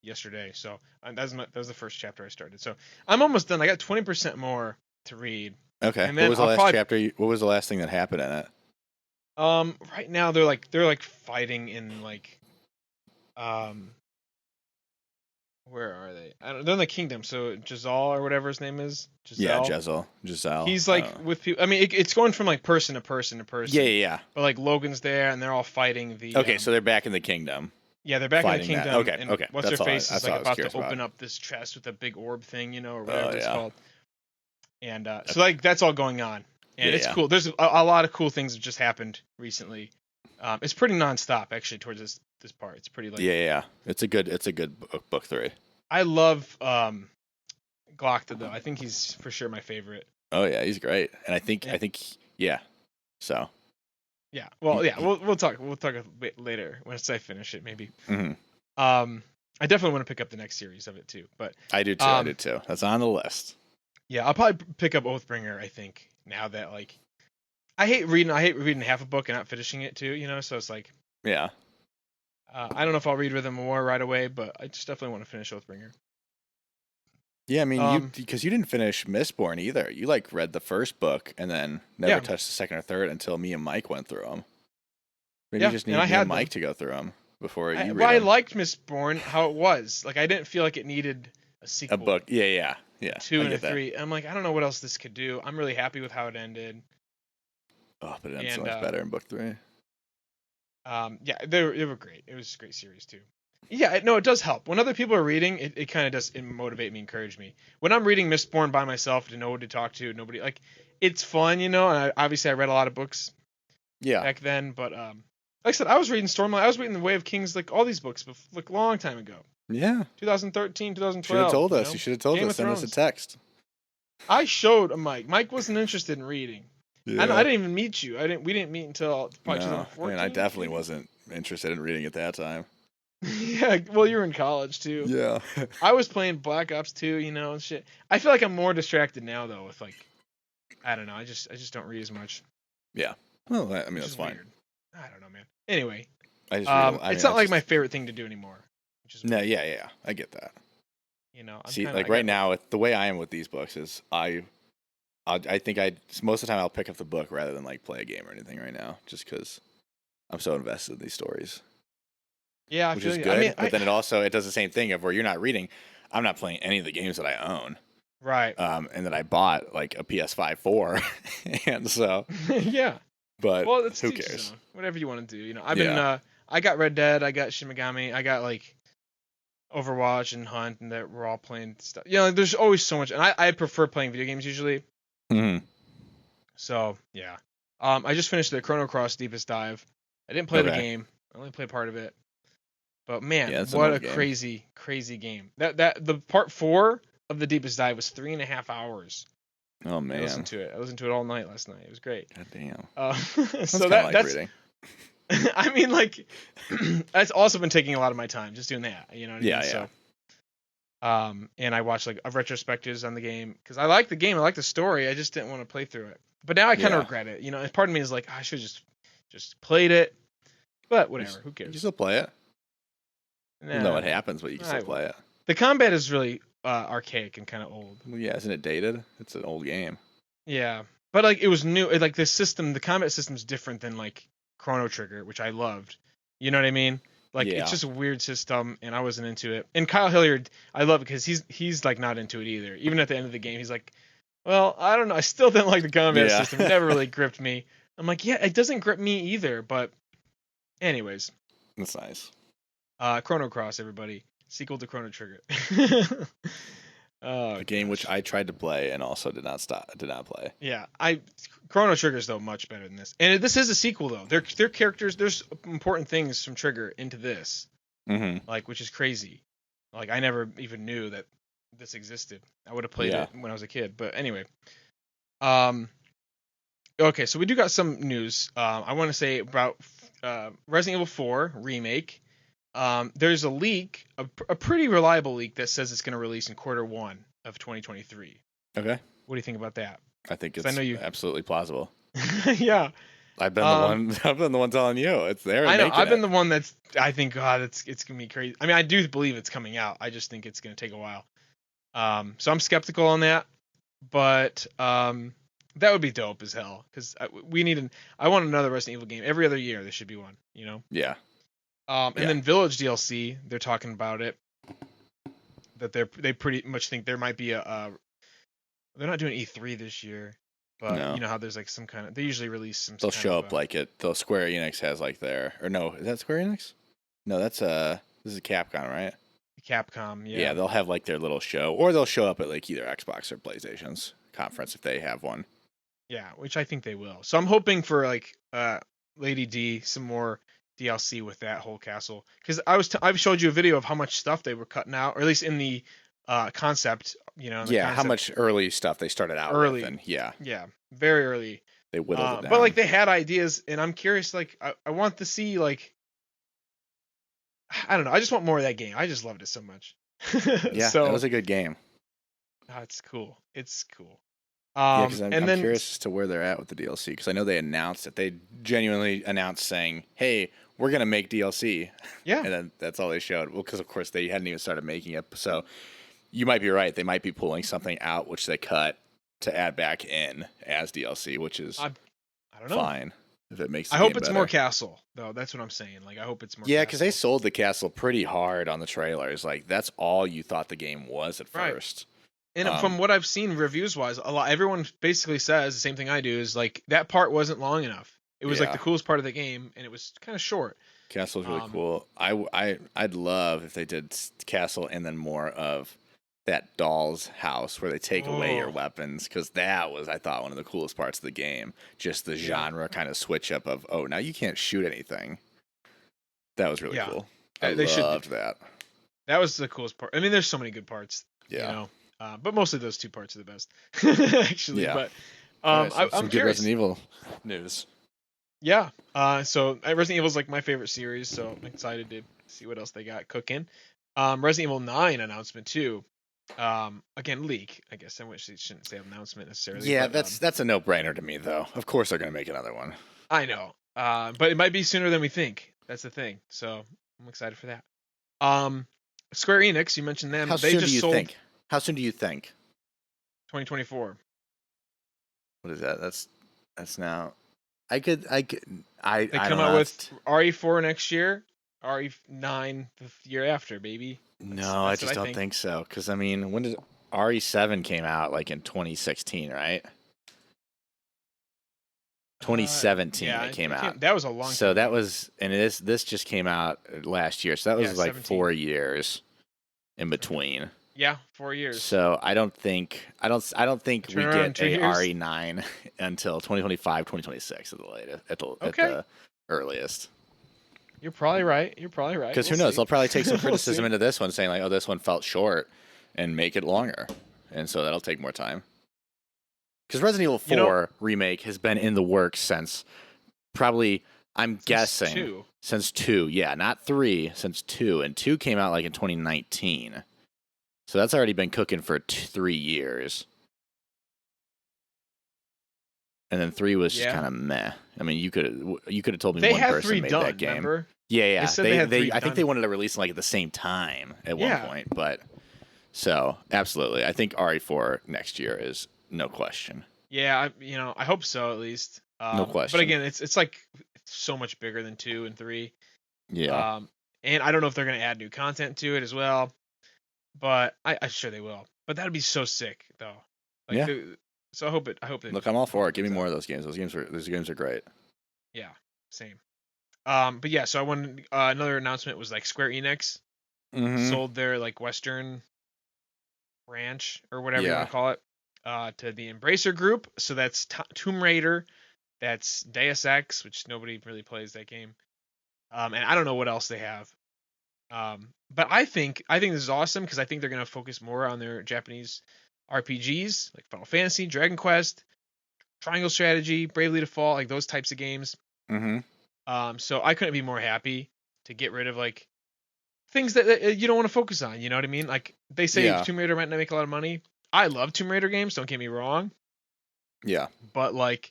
Speaker 2: yesterday, so that was the first chapter I started. So I'm almost done. I got 20% more to read,
Speaker 1: Okay.
Speaker 2: and
Speaker 1: What
Speaker 2: then
Speaker 1: was the
Speaker 2: I'll
Speaker 1: last
Speaker 2: probably.
Speaker 1: chapter? What was the last thing that happened in it?
Speaker 2: Right now they're like fighting in like um. Where are they? I don't. They're in the kingdom. So Giselle or whatever his name is,
Speaker 1: Yeah,
Speaker 2: Giselle.
Speaker 1: Giselle.
Speaker 2: He's
Speaker 1: I don't
Speaker 2: like
Speaker 1: know.
Speaker 2: with people. I mean, it's going from like person to person to
Speaker 1: Yeah,
Speaker 2: person.
Speaker 1: yeah,
Speaker 2: But like Logan's there, and they're all fighting the.
Speaker 1: yeah. Okay, so they're back in the kingdom.
Speaker 2: Yeah, they're back in the
Speaker 1: Fighting that.
Speaker 2: kingdom,
Speaker 1: Okay,
Speaker 2: and
Speaker 1: okay.
Speaker 2: what's her face is
Speaker 1: That's
Speaker 2: like
Speaker 1: all I was
Speaker 2: about to
Speaker 1: curious about.
Speaker 2: open up this chest with a big orb thing, or
Speaker 1: Oh
Speaker 2: whatever it's
Speaker 1: yeah.
Speaker 2: called. And so
Speaker 1: Okay.
Speaker 2: like that's all going on, and
Speaker 1: Yeah,
Speaker 2: it's
Speaker 1: yeah.
Speaker 2: cool. There's a lot of cool things that just happened recently. It's pretty nonstop actually towards this part. It's pretty like
Speaker 1: Yeah, yeah. It's a good book 3.
Speaker 2: I love Glockta though. I think he's for sure my favorite.
Speaker 1: Oh yeah, he's great. And
Speaker 2: And
Speaker 1: yeah. So,
Speaker 2: yeah, well, yeah,
Speaker 1: he,
Speaker 2: we'll talk a bit later once I finish it maybe.
Speaker 1: mhm.
Speaker 2: I definitely want to pick up the next series of it too, but
Speaker 1: I do too. I do too. That's on the list.
Speaker 2: yeah, I'll probably pick up Oathbringer. I think now that like I hate reading half a book and not finishing it too. So it's like
Speaker 1: Yeah.
Speaker 2: I don't know if I'll read Rhythm of War right away, but I just definitely want to finish Oathbringer.
Speaker 1: Yeah, I mean,
Speaker 2: Um,
Speaker 1: because you didn't finish Mistborn either. You like read the first book and then never
Speaker 2: yeah,
Speaker 1: touched the second or third until me and Mike went through them. Maybe you
Speaker 2: yeah,
Speaker 1: just
Speaker 2: and
Speaker 1: need
Speaker 2: I
Speaker 1: me and
Speaker 2: had
Speaker 1: Mike
Speaker 2: them.
Speaker 1: to go through them before you read
Speaker 2: Well, I
Speaker 1: them.
Speaker 2: liked Mistborn how it was. Like I didn't feel like it needed a
Speaker 1: A
Speaker 2: sequel,
Speaker 1: book. Yeah, yeah, yeah.
Speaker 2: two
Speaker 1: I
Speaker 2: and a
Speaker 1: get that.
Speaker 2: three. I'm like, I don't know what else this could do. I'm really happy with how it ended.
Speaker 1: Oh, but it ends so
Speaker 2: And
Speaker 1: much better in book 3.
Speaker 2: yeah, they were great. It was a great series too. Yeah, no, it does help. When other people are reading, it kind of does motivate me, encourage me. When I'm reading Mistborn by myself to know who to talk to, nobody like it's fun, And obviously I read a lot of books
Speaker 1: Yeah.
Speaker 2: back then, but like I said, I was reading Stormlight, I was reading The Way of Kings, like all these books, like a long time ago,
Speaker 1: Yeah.
Speaker 2: 2013,
Speaker 1: Should have
Speaker 2: 2012.
Speaker 1: told us. You should have told
Speaker 2: Game
Speaker 1: us.
Speaker 2: of
Speaker 1: Send us a
Speaker 2: Thrones.
Speaker 1: text.
Speaker 2: I showed Mike. Mike wasn't interested in reading. I
Speaker 1: Yeah.
Speaker 2: didn't even meet you. We didn't meet until probably
Speaker 1: No,
Speaker 2: 2014.
Speaker 1: I definitely
Speaker 2: maybe?
Speaker 1: wasn't interested in reading at that time.
Speaker 2: Yeah, well, you were in college too.
Speaker 1: Yeah.
Speaker 2: I was playing Black Ops 2, and shit. I feel like I'm more distracted now though with like I don't know. I just don't read as much,
Speaker 1: Yeah. Well, I mean,
Speaker 2: which
Speaker 1: that's
Speaker 2: is
Speaker 1: fine.
Speaker 2: weird. I don't know, man. Anyway,
Speaker 1: I just read.
Speaker 2: it's not like my favorite thing to do anymore, which is
Speaker 1: No,
Speaker 2: weird.
Speaker 1: yeah. I get that.
Speaker 2: I'm
Speaker 1: See,
Speaker 2: kinda,
Speaker 1: like right now, the way I am with these books is I think most of the time I'll pick up the book rather than like play a game or anything right now, just because I'm so invested in these stories,
Speaker 2: Yeah, I
Speaker 1: which
Speaker 2: feel
Speaker 1: is
Speaker 2: you.
Speaker 1: good.
Speaker 2: I mean,
Speaker 1: But then it does the same thing of where you're not reading. I'm not playing any of the games that I own,
Speaker 2: right.
Speaker 1: and that I bought like a PS5 for, and so.
Speaker 2: Yeah.
Speaker 1: But
Speaker 2: Well, it's
Speaker 1: who
Speaker 2: teach his
Speaker 1: cares?
Speaker 2: own. Whatever you want to do. I've been
Speaker 1: Yeah.
Speaker 2: I got Red Dead, I got Shin Megami, I got like Overwatch and Hunt, and that we're all playing stuff. There's always so much, and I prefer playing video games usually.
Speaker 1: Hmm.
Speaker 2: So yeah. I just finished the Chrono Cross Deepest Dive. I didn't play the
Speaker 1: Okay.
Speaker 2: game. I only played part of it. But man,
Speaker 1: Yeah, it's an
Speaker 2: what
Speaker 1: old
Speaker 2: a
Speaker 1: game.
Speaker 2: crazy game. That the part 4 of the Deepest Dive was 3.5 hours.
Speaker 1: Oh
Speaker 2: I
Speaker 1: man.
Speaker 2: listened to it. I listened to it all night last night. It was great.
Speaker 1: God damn.
Speaker 2: So
Speaker 1: That's kind of like
Speaker 2: that's
Speaker 1: reading.
Speaker 2: I mean, like, that's also been taking a lot of my time just doing that. You know what I
Speaker 1: Yeah,
Speaker 2: mean?
Speaker 1: yeah.
Speaker 2: So, and I watched like a retrospectives on the game because I like the game. I like the story. I just didn't want to play through it. But now I kind of
Speaker 1: Yeah.
Speaker 2: regret it. And part of me is like, I should just played it. But whatever. Who
Speaker 1: You
Speaker 2: cares?
Speaker 1: can still play it. You
Speaker 2: Nah,
Speaker 1: know what happens, but you can
Speaker 2: I
Speaker 1: still play it.
Speaker 2: the combat is really archaic and kind of old.
Speaker 1: Well, yeah, isn't it dated? It's an old game.
Speaker 2: Yeah, but like it was new. Like the combat system's different than like Chrono Trigger, which I loved. You know what I mean? Like
Speaker 1: Yeah.
Speaker 2: it's just a weird system, and I wasn't into it. And Kyle Hilliard, I love it because he's like not into it either. Even at the end of the game, he's like, Well, I don't know. I still didn't like the combat
Speaker 1: Yeah.
Speaker 2: system. It never really gripped me. I'm like, yeah, it doesn't grip me either. But anyways,
Speaker 1: That's nice.
Speaker 2: Chrono Cross, everybody, sequel to Chrono Trigger. Oh
Speaker 1: A game which
Speaker 2: gosh.
Speaker 1: I tried to play and also did not play.
Speaker 2: Yeah, Chrono Trigger's though much better than this, and this is a sequel though. Their characters, there's important things from Trigger into this,
Speaker 1: Mm-hmm.
Speaker 2: like which is crazy. Like I never even knew that this existed. I would have played
Speaker 1: Yeah.
Speaker 2: it when I was a kid, but anyway. Um. Okay, so we do got some news. I want to say about Resident Evil 4 remake. There's a leak, a pretty reliable leak that says it's going to release in Q1 of 2023.
Speaker 1: Okay.
Speaker 2: What do you think about that?
Speaker 1: I think
Speaker 2: 'Cause
Speaker 1: it's
Speaker 2: I know you.
Speaker 1: absolutely plausible.
Speaker 2: Yeah.
Speaker 1: I've been the one. I've been the one telling you it's there.
Speaker 2: I know.
Speaker 1: Making
Speaker 2: I've been
Speaker 1: it.
Speaker 2: the one that's. I think God, it's gonna be crazy. I mean, I do believe it's coming out. I just think it's gonna take a while. So I'm skeptical on that, but that would be dope as hell because we need an. I want another Resident Evil game every other year. There should be one. You know.
Speaker 1: Yeah.
Speaker 2: And
Speaker 1: Yeah.
Speaker 2: then Village DLC, they're talking about it. That they pretty much think there might be a. They're not doing E3 this year, but
Speaker 1: No.
Speaker 2: you know how there's like some kind of. They usually release some.
Speaker 1: They'll
Speaker 2: kind
Speaker 1: show
Speaker 2: of,
Speaker 1: up like it. They'll Square Enix has like their or no, is that Square Enix? No, that's this is Capcom, right?
Speaker 2: Capcom.
Speaker 1: Yeah.
Speaker 2: Yeah.
Speaker 1: They'll have like their little show, or they'll show up at like either Xbox or PlayStation's conference if they have one.
Speaker 2: Yeah, which I think they will. So I'm hoping for like Lady D some more DLC with that whole castle because I've showed you a video of how much stuff they were cutting out, or at least in the concept. You know.
Speaker 1: Yeah, how
Speaker 2: concept
Speaker 1: much early stuff they started out
Speaker 2: early.
Speaker 1: with, and yeah,
Speaker 2: Yeah, very early.
Speaker 1: they whittled it down.
Speaker 2: But like they had ideas, and I'm curious. Like I want to see like I don't know. I just want more of that game. I just loved it so much.
Speaker 1: Yeah,
Speaker 2: So
Speaker 1: that was a good game.
Speaker 2: it's cool. It's cool.
Speaker 1: Yeah, because I'm
Speaker 2: and then
Speaker 1: curious as to where they're at with the DLC. Because I know they announced it. They genuinely announced saying, "Hey, we're gonna make DLC,"
Speaker 2: yeah,
Speaker 1: and then that's all they showed. Well, because of course they hadn't even started making it. So you might be right. They might be pulling something out which they cut to add back in as DLC, which is
Speaker 2: I don't know.
Speaker 1: fine if it makes. The
Speaker 2: I hope
Speaker 1: game
Speaker 2: it's
Speaker 1: better.
Speaker 2: more castle though. That's what I'm saying. Like I hope it's more.
Speaker 1: Yeah, because they
Speaker 2: castle.
Speaker 1: sold the castle pretty hard on the trailers. Like that's all you thought the game was at
Speaker 2: Right.
Speaker 1: first.
Speaker 2: And from what I've seen reviews wise, everyone basically says the same thing I do is like that part wasn't long enough. It was like
Speaker 1: Yeah.
Speaker 2: the coolest part of the game, and it was kind of short.
Speaker 1: Castle's really cool. I'd love if they did Castle and then more of that doll's house where they take away your
Speaker 2: Oh.
Speaker 1: weapons, because that was, I thought, one of the coolest parts of the game. Just the genre kind of switch up of, oh, now you can't shoot anything. That was really
Speaker 2: Yeah.
Speaker 1: cool. I
Speaker 2: They should-
Speaker 1: loved that.
Speaker 2: That was the coolest part. I mean, there's so many good parts.
Speaker 1: Yeah.
Speaker 2: You know, but mostly those two parts are the best, actually.
Speaker 1: Yeah.
Speaker 2: But
Speaker 1: All right, so
Speaker 2: I'm
Speaker 1: some good
Speaker 2: curious.
Speaker 1: Resident Evil news.
Speaker 2: Yeah. So Resident Evil is like my favorite series, so I'm excited to see what else they got cooking. Resident Evil 9 announcement too. Again, leak. I guess I wish they shouldn't say announcement necessarily.
Speaker 1: Yeah,
Speaker 2: but,
Speaker 1: that's a no-brainer to me, though. Of course they're going to make another one.
Speaker 2: I know. But it might be sooner than we think. That's the thing. So I'm excited for that. Square Enix, you mentioned them.
Speaker 1: How
Speaker 2: They
Speaker 1: soon
Speaker 2: just
Speaker 1: do you
Speaker 2: sold
Speaker 1: think? How soon do you think?
Speaker 2: 2024.
Speaker 1: What is that? That's now. I
Speaker 2: They
Speaker 1: don't
Speaker 2: come
Speaker 1: know.
Speaker 2: out with RE4 next year, RE9 the year after, baby.
Speaker 1: No, I
Speaker 2: that's
Speaker 1: just
Speaker 2: what I
Speaker 1: don't think so. Because I mean, when did RE7 came out? Like in 2016, right? 2017
Speaker 2: Yeah,
Speaker 1: it came out.
Speaker 2: That was a long.
Speaker 1: So
Speaker 2: time
Speaker 1: that
Speaker 2: ago.
Speaker 1: was, and this just came out last year. So that was
Speaker 2: Yeah,
Speaker 1: like
Speaker 2: 17.
Speaker 1: 4 years in between.
Speaker 2: Yeah, 4 years.
Speaker 1: So I don't think we
Speaker 2: Turn around in
Speaker 1: get
Speaker 2: 2
Speaker 1: a
Speaker 2: years.
Speaker 1: RE9 until 2025, 2026 at the latest, at
Speaker 2: Okay.
Speaker 1: the earliest.
Speaker 2: You're probably right.
Speaker 1: Because
Speaker 2: We'll
Speaker 1: who knows?
Speaker 2: see.
Speaker 1: They'll probably take some
Speaker 2: We'll
Speaker 1: criticism
Speaker 2: see.
Speaker 1: into this one, saying like, "Oh, this one felt short," and make it longer, and so that'll take more time. Because Resident Evil 4
Speaker 2: You know-
Speaker 1: remake has been in the works since probably, I'm guessing,
Speaker 2: 2.
Speaker 1: since 2. Yeah, not 3, since 2, and 2 came out like in 2019. So that's already been cooking for 3 years. And then 3 was just
Speaker 2: Yeah.
Speaker 1: kind of meh. I mean, you could have told me
Speaker 2: They
Speaker 1: one
Speaker 2: had
Speaker 1: person
Speaker 2: 3
Speaker 1: made
Speaker 2: done.
Speaker 1: that game.
Speaker 2: Remember?
Speaker 1: Yeah.
Speaker 2: They said they had 3
Speaker 1: I think
Speaker 2: done.
Speaker 1: they wanted to release them like at the same time at
Speaker 2: Yeah.
Speaker 1: one point, but so absolutely, I think RE4 next year is no question.
Speaker 2: Yeah, I hope so at least.
Speaker 1: No question.
Speaker 2: But again, it's like so much bigger than 2 and 3.
Speaker 1: Yeah,
Speaker 2: And I don't know if they're gonna add new content to it as well, but I'm sure they will. But that'd be so sick though. Like
Speaker 1: Yeah.
Speaker 2: So I hope they
Speaker 1: Look, I'm all
Speaker 2: I hope
Speaker 1: for
Speaker 2: it
Speaker 1: it. Give me
Speaker 2: comes
Speaker 1: more
Speaker 2: out.
Speaker 1: of those games. Those games are great.
Speaker 2: Yeah, same. But yeah, so I wanted another announcement was like Square Enix
Speaker 1: Mm-hmm.
Speaker 2: sold their like Western branch or whatever you want
Speaker 1: Yeah.
Speaker 2: to call it to the Embracer Group. So that's Tomb Raider, that's Deus Ex, which nobody really plays that game. And I don't know what else they have. But I think this is awesome because I think they're gonna focus more on their Japanese RPGs like Final Fantasy, Dragon Quest, Triangle Strategy, Bravely Default, like those types of games.
Speaker 1: Mm-hmm.
Speaker 2: So I couldn't be more happy to get rid of like things that you don't want to focus on. You know what I mean? Like they say
Speaker 1: Yeah.
Speaker 2: Tomb Raider might not make a lot of money. I love Tomb Raider games. Don't get me wrong,
Speaker 1: Yeah.
Speaker 2: but like,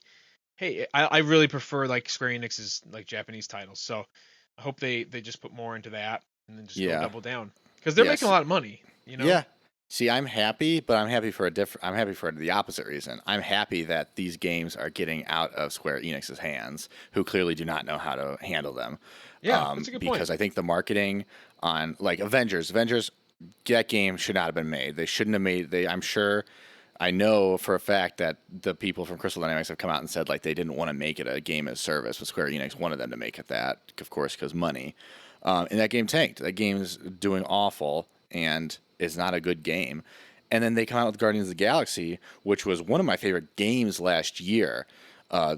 Speaker 2: hey, I really prefer like Square Enix's like Japanese titles. So I hope they just put more into that and then just go
Speaker 1: Yeah.
Speaker 2: double down because they're making a
Speaker 1: Yes.
Speaker 2: lot of money. You know?
Speaker 1: Yeah. See, I'm happy, but I'm happy for the opposite reason. I'm happy that these games are getting out of Square Enix's hands, who clearly do not know how to handle them.
Speaker 2: Yeah, that's a good point.
Speaker 1: Because I think the marketing on like Avengers, that game should not have been made. They shouldn't have made. I'm sure. I know for a fact that the people from Crystal Dynamics have come out and said like they didn't want to make it a game as service, but Square Enix wanted them to make it that, of course, because money. And that game tanked. That game's doing awful and is not a good game. And then they come out with Guardians of the Galaxy, which was one of my favorite games last year,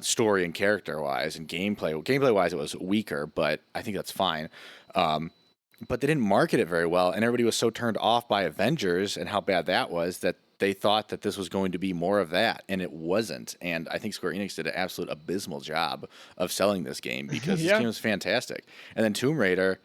Speaker 1: story and character wise, and gameplay. Gameplay wise, it was weaker, but I think that's fine. But they didn't market it very well, and everybody was so turned off by Avengers and how bad that was that they thought that this was going to be more of that, and it wasn't. And I think Square Enix did an absolute abysmal job of selling this game because this
Speaker 2: Yeah.
Speaker 1: game was fantastic. And then Tomb Raider,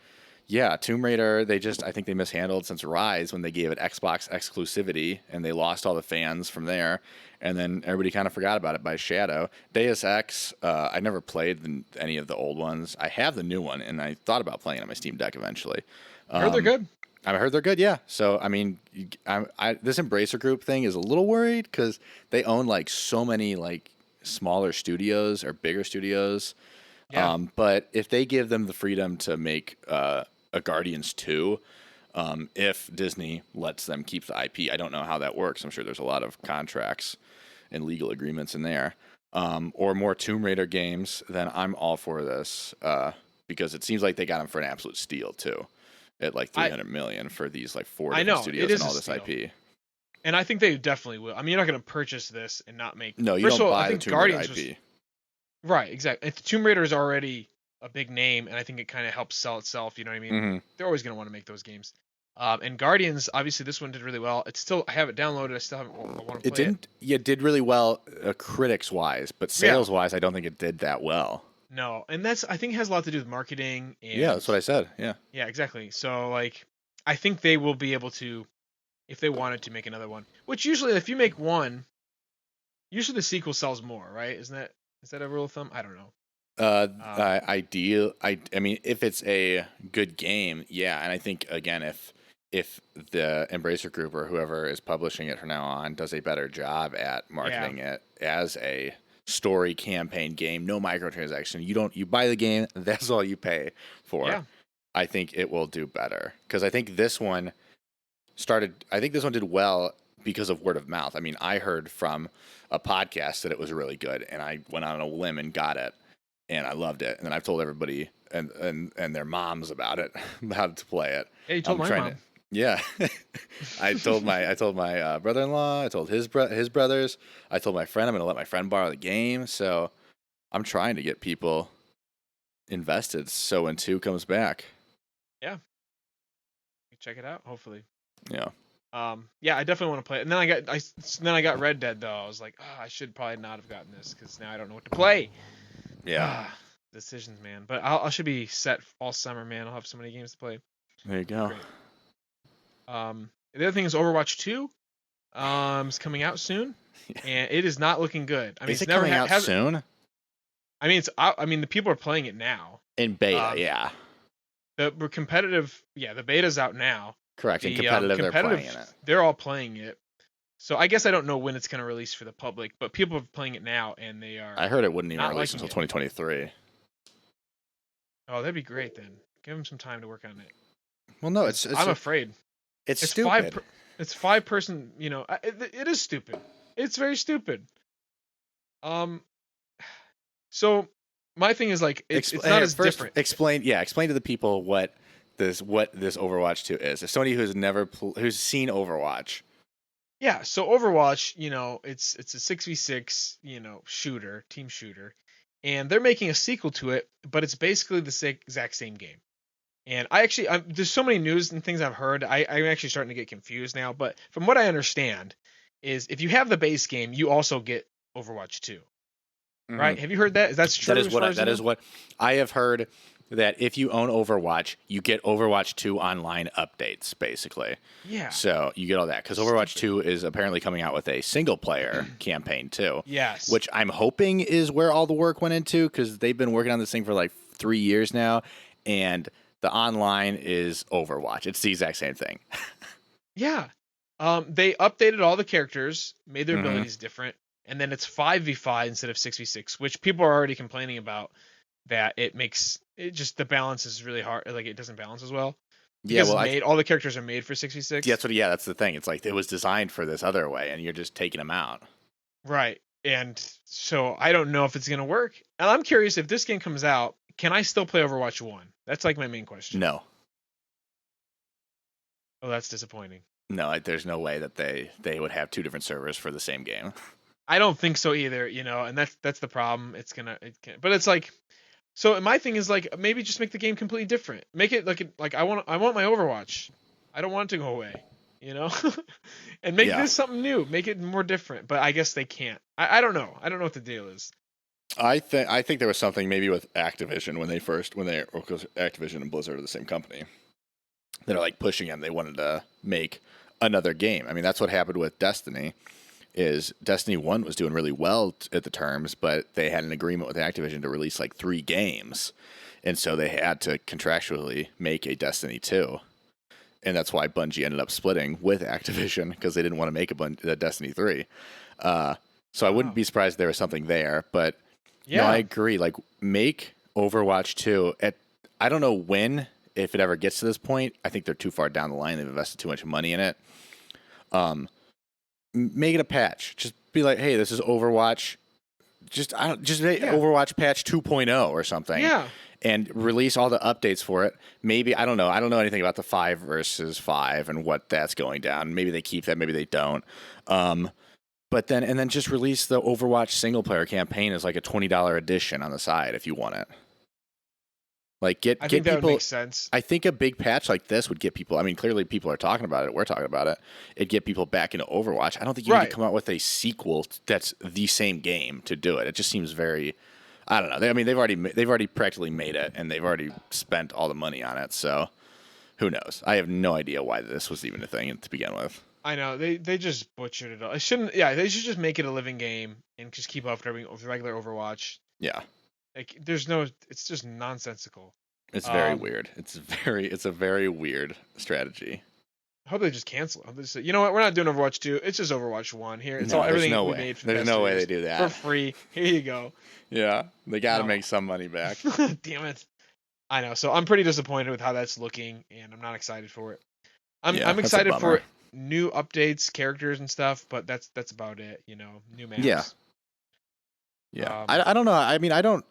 Speaker 1: yeah, Tomb Raider, I think they mishandled since Rise when they gave it Xbox exclusivity, and they lost all the fans from there. And then everybody kind of forgot about it by Shadow. Deus Ex, I never played any of the old ones. I have the new one, and I thought about playing it on my Steam Deck eventually.
Speaker 2: I heard they're good.
Speaker 1: I heard they're good, yeah. So I mean, this Embracer Group thing is a little worried because they own like so many like smaller studios or bigger studios.
Speaker 2: Yeah.
Speaker 1: But if they give them the freedom to make a Guardians 2, if Disney lets them keep the IP, I don't know how that works. I'm sure there's a lot of contracts and legal agreements in there. Or more Tomb Raider games, then I'm all for this because it seems like they got them for an absolute steal too, at like 300 million for these like four
Speaker 2: I
Speaker 1: different
Speaker 2: know
Speaker 1: studios
Speaker 2: it is
Speaker 1: and
Speaker 2: a
Speaker 1: all this
Speaker 2: steal.
Speaker 1: IP.
Speaker 2: And I think they definitely will. I mean, you're not going to purchase this and not make.
Speaker 1: No, you
Speaker 2: First
Speaker 1: don't
Speaker 2: of all, I
Speaker 1: buy the
Speaker 2: think
Speaker 1: Tomb Raider
Speaker 2: Guardians was
Speaker 1: IP.
Speaker 2: right. Exactly. Tomb Raider is already a big name, and I think it kind of helps sell itself. You know what I mean?
Speaker 1: Mm-hmm.
Speaker 2: They're always going to want to make those games. And Guardians, obviously, this one did really well. It's still I have it downloaded. I still haven't. I want to
Speaker 1: It
Speaker 2: play it.
Speaker 1: didn't. Yeah, it did really well critics wise, but
Speaker 2: Yeah.
Speaker 1: sales wise, I don't think it did that well.
Speaker 2: No, and that's I think it has a lot to do with marketing and
Speaker 1: Yeah, that's what I said. Yeah.
Speaker 2: yeah, exactly. So like, I think they will be able to, if they wanted to make another one. Which usually, if you make one, usually the sequel sells more, right? Is that a rule of thumb? I don't know.
Speaker 1: Ideal. I mean, if it's a good game, yeah. And I think again, if the Embracer Group or whoever is publishing it from now on does a better job at marketing it as a story campaign game, no microtransaction. You buy the game, that's all you pay for.
Speaker 2: Yeah.
Speaker 1: I think it will do better because I think this one did well because of word of mouth. I mean, I heard from a podcast that it was really good, and I went on a limb and got it, and I loved it. And then I've told everybody and their moms about it, how to play it.
Speaker 2: Yeah, you told my mom.
Speaker 1: Yeah, I told my brother-in-law. I told his brothers. I told my friend I'm gonna let my friend borrow the game. So I'm trying to get people invested. So when 2 comes back,
Speaker 2: Yeah. Check it out. Hopefully.
Speaker 1: yeah.
Speaker 2: Yeah, I definitely want to play it. And then I got Red Dead though. I was like, I should probably not have gotten this because now I don't know what to play.
Speaker 1: Yeah.
Speaker 2: Decisions, man. But I should be set all summer, man. I'll have so many games to play.
Speaker 1: There you go.
Speaker 2: Great. The other thing is Overwatch 2. Is coming out soon, and it is not looking good. I mean,
Speaker 1: Is
Speaker 2: it's
Speaker 1: it
Speaker 2: never
Speaker 1: coming out soon?
Speaker 2: I mean, it's out. I mean, the people are playing it now.
Speaker 1: In beta, yeah.
Speaker 2: The competitive, the beta's out now.
Speaker 1: Correct. In
Speaker 2: The
Speaker 1: competitive, they're playing in it.
Speaker 2: They're all playing it. So I guess I don't know when it's going to release for the public, but people are playing it now, and they are.
Speaker 1: I heard it wouldn't even
Speaker 2: not
Speaker 1: release
Speaker 2: liking
Speaker 1: until
Speaker 2: it.
Speaker 1: 2023.
Speaker 2: Oh, that'd be great then. Give them some time to work on it.
Speaker 1: Well, no, it's
Speaker 2: I'm afraid.
Speaker 1: It's stupid.
Speaker 2: It's 5 person. You know, it is stupid. It's very stupid. Um, so my thing is like it's not as
Speaker 1: First,
Speaker 2: different.
Speaker 1: explain to the people what this Overwatch 2 is. If somebody who's never who's seen Overwatch.
Speaker 2: Yeah, so Overwatch, it's a 6v6, team shooter, and they're making a sequel to it, but it's basically the exact same game. And there's so many news and things I've heard. I'm actually starting to get confused now. But from what I understand, is if you have the base game, you also get Overwatch 2,
Speaker 1: Mhm.
Speaker 2: right? Have you heard that? Is that true as far as you
Speaker 1: That is
Speaker 2: know?
Speaker 1: what I have heard, that if you own Overwatch, you get Overwatch 2 online updates, basically.
Speaker 2: Yeah.
Speaker 1: So you get all that because Overwatch
Speaker 2: Stupid.
Speaker 1: 2 is apparently coming out with a single player campaign too,
Speaker 2: Yes.
Speaker 1: which I'm hoping is where all the work went into, because they've been working on this thing for like 3 years now, and the online is Overwatch. It's the exact same thing.
Speaker 2: Yeah. They updated all the characters, made their
Speaker 1: Hmm.
Speaker 2: abilities different, and then it's 5v5 instead of 6v6, which people are already complaining about that it just the balance is really hard, like it doesn't balance as well
Speaker 1: Yeah,
Speaker 2: because
Speaker 1: well,
Speaker 2: it's made all the characters are made for 6v6.
Speaker 1: that's the thing. It's like it was designed for this other way, and you're just taking them out.
Speaker 2: Right. And so I don't know if it's going to work. And I'm curious if this game comes out, can I still play Overwatch 1? That's like my main question.
Speaker 1: No,
Speaker 2: Oh, that's disappointing.
Speaker 1: no, there's no way that they would have two different servers for the same game.
Speaker 2: I don't think so either, and that's the problem. But it's like, so my thing is like maybe just make the game completely different. Make it like I want my Overwatch. I don't want it to go away, you know? And make
Speaker 1: Yeah.
Speaker 2: this something new. Make it more different. But I guess they can't. I don't know. I don't know what the deal is.
Speaker 1: I think there was something maybe with Activision because Activision and Blizzard are the same company. They're like pushing them. They wanted to make another game. I mean, that's what happened with Destiny. Is Destiny 1 was doing really well at the terms, but they had an agreement with Activision to release like 3 games. And so they had to contractually make a Destiny 2. And that's why Bungie ended up splitting with Activision, because they didn't want to make a Destiny 3. So I wouldn't
Speaker 2: Wow.
Speaker 1: be surprised if there was something there. But no, I
Speaker 2: Yeah.
Speaker 1: agree. Like, make Overwatch 2 I don't know when, if it ever gets to this point. I think they're too far down the line. They've invested too much money in it. Make it a patch. Just be like, hey, this is Overwatch. Just make
Speaker 2: Yeah.
Speaker 1: Overwatch patch 2.0 or something,
Speaker 2: Yeah.
Speaker 1: and release all the updates for it. Maybe I don't know. I don't know anything about the 5 versus 5 and what that's going down. Maybe they keep that. Maybe they don't. But then just release the Overwatch single player campaign as like a $20 edition on the side if you want it. Like
Speaker 2: I
Speaker 1: get
Speaker 2: think that would
Speaker 1: people.
Speaker 2: make sense.
Speaker 1: I think a big patch like this would get people. I mean, clearly people are talking about it. We're talking about it. It'd get people back into Overwatch. I don't think you need
Speaker 2: Right.
Speaker 1: to come out with a sequel that's the same game to do it. It just seems very. I don't know. I mean, they've already practically made it, and they've already spent all the money on it. So who knows? I have no idea why this was even a thing to begin with.
Speaker 2: I know they just butchered it all. It shouldn't. Yeah, they should just make it a living game and just keep updating with regular Overwatch.
Speaker 1: Yeah,
Speaker 2: Like, there's no. It's just nonsensical.
Speaker 1: it's very
Speaker 2: Um,
Speaker 1: weird. It's a very weird strategy.
Speaker 2: I hope they just cancel. I hope they just say, you know what? We're not doing Overwatch 2. It's just Overwatch 1. Here, it's
Speaker 1: No,
Speaker 2: all
Speaker 1: there's
Speaker 2: everything
Speaker 1: no
Speaker 2: we
Speaker 1: way.
Speaker 2: made for the
Speaker 1: There's
Speaker 2: past
Speaker 1: no
Speaker 2: 3
Speaker 1: way they
Speaker 2: years
Speaker 1: do
Speaker 2: for
Speaker 1: that.
Speaker 2: free. Here you go.
Speaker 1: Yeah, they got to
Speaker 2: No.
Speaker 1: make some money back.
Speaker 2: Damn it. I know. So I'm pretty disappointed with how that's looking, and I'm not excited for it.
Speaker 1: Yeah,
Speaker 2: I'm
Speaker 1: that's a
Speaker 2: excited
Speaker 1: bummer.
Speaker 2: for new updates, characters, and stuff, but that's about it. New maps.
Speaker 1: Yeah. Yeah,
Speaker 2: Um,
Speaker 1: I don't know. I mean, I don't.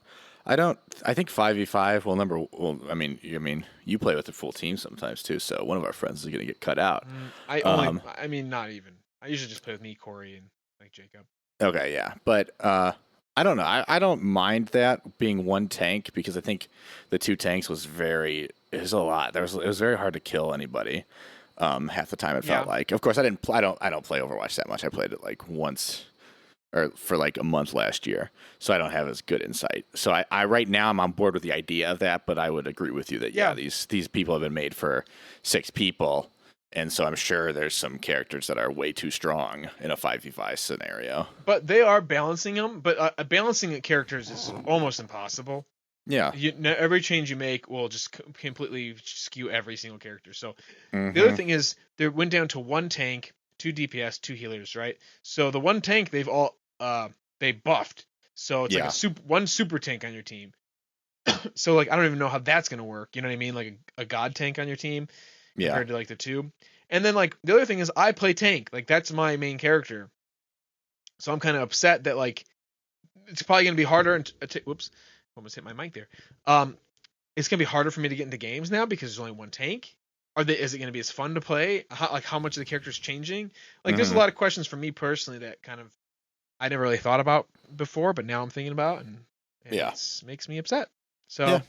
Speaker 1: I think 5v5. I mean, you play with the full team sometimes too. So one of our friends is going to get cut out. Um,
Speaker 2: I mean, not even. I usually just play with me, Corey, and like Jacob.
Speaker 1: okay, yeah, but I don't know. I don't mind that being one tank, because I think the 2 tanks was very. It was a lot. It was very hard to kill anybody. Half the time it felt
Speaker 2: Yeah.
Speaker 1: like. Of course, I didn't. I don't play Overwatch that much. I played it like once or for like a month last year, so I don't have as good insight. So I right now I'm on board with the idea of that, but I would agree with you that
Speaker 2: Yeah.
Speaker 1: these people have been made for 6 people, and so I'm sure there's some characters that are way too strong in a 5v5 scenario.
Speaker 2: But they are balancing them. But balancing characters is almost impossible.
Speaker 1: Yeah.
Speaker 2: Every change you make will just completely skew every single character. So the other
Speaker 1: Hmm.
Speaker 2: thing is they went down to 1 tank, 2 DPS, 2 healers, right? So the 1 tank they buffed. So it's like
Speaker 1: Yeah.
Speaker 2: one super tank on your team. So like I don't even know how that's gonna work. You know what I mean? Like a god tank on your team
Speaker 1: Yeah.
Speaker 2: compared to like the 2. And then like the other thing is I play tank. Like that's my main character. So I'm kind of upset that like it's probably going to be harder. Whoops, almost hit my mic there. It's going to be harder for me to get into games now because there's only one tank. Is it going to be as fun to play? How much of the character's changing? Like, there's a lot of questions for me personally that kind of I never really thought about before, but now I'm thinking about, and it makes me upset. So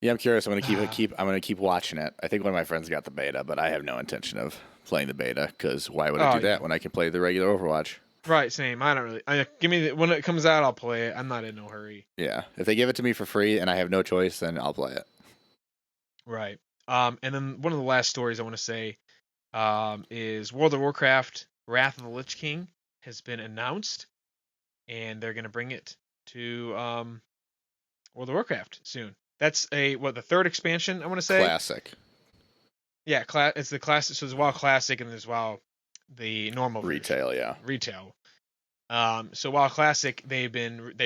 Speaker 1: yeah, I'm curious. I'm gonna keep watching it. I think one of my friends got the beta, but I have no intention of playing the beta because why would I do that when I can play the regular Overwatch?
Speaker 2: Right, same. I don't really. Give me when it comes out, I'll play it. I'm not in no hurry.
Speaker 1: Yeah, if they give it to me for free and I have no choice, then I'll play it.
Speaker 2: Right. And then one of the last stories I want to say is World of Warcraft: Wrath of the Lich King has been announced, and they're going to bring it to World of Warcraft soon. That's the third expansion I want to say.
Speaker 1: Classic.
Speaker 2: Yeah, it's the classic. So there's WoW Classic and there's WoW the normal
Speaker 1: retail version. Yeah,
Speaker 2: retail. So WoW Classic they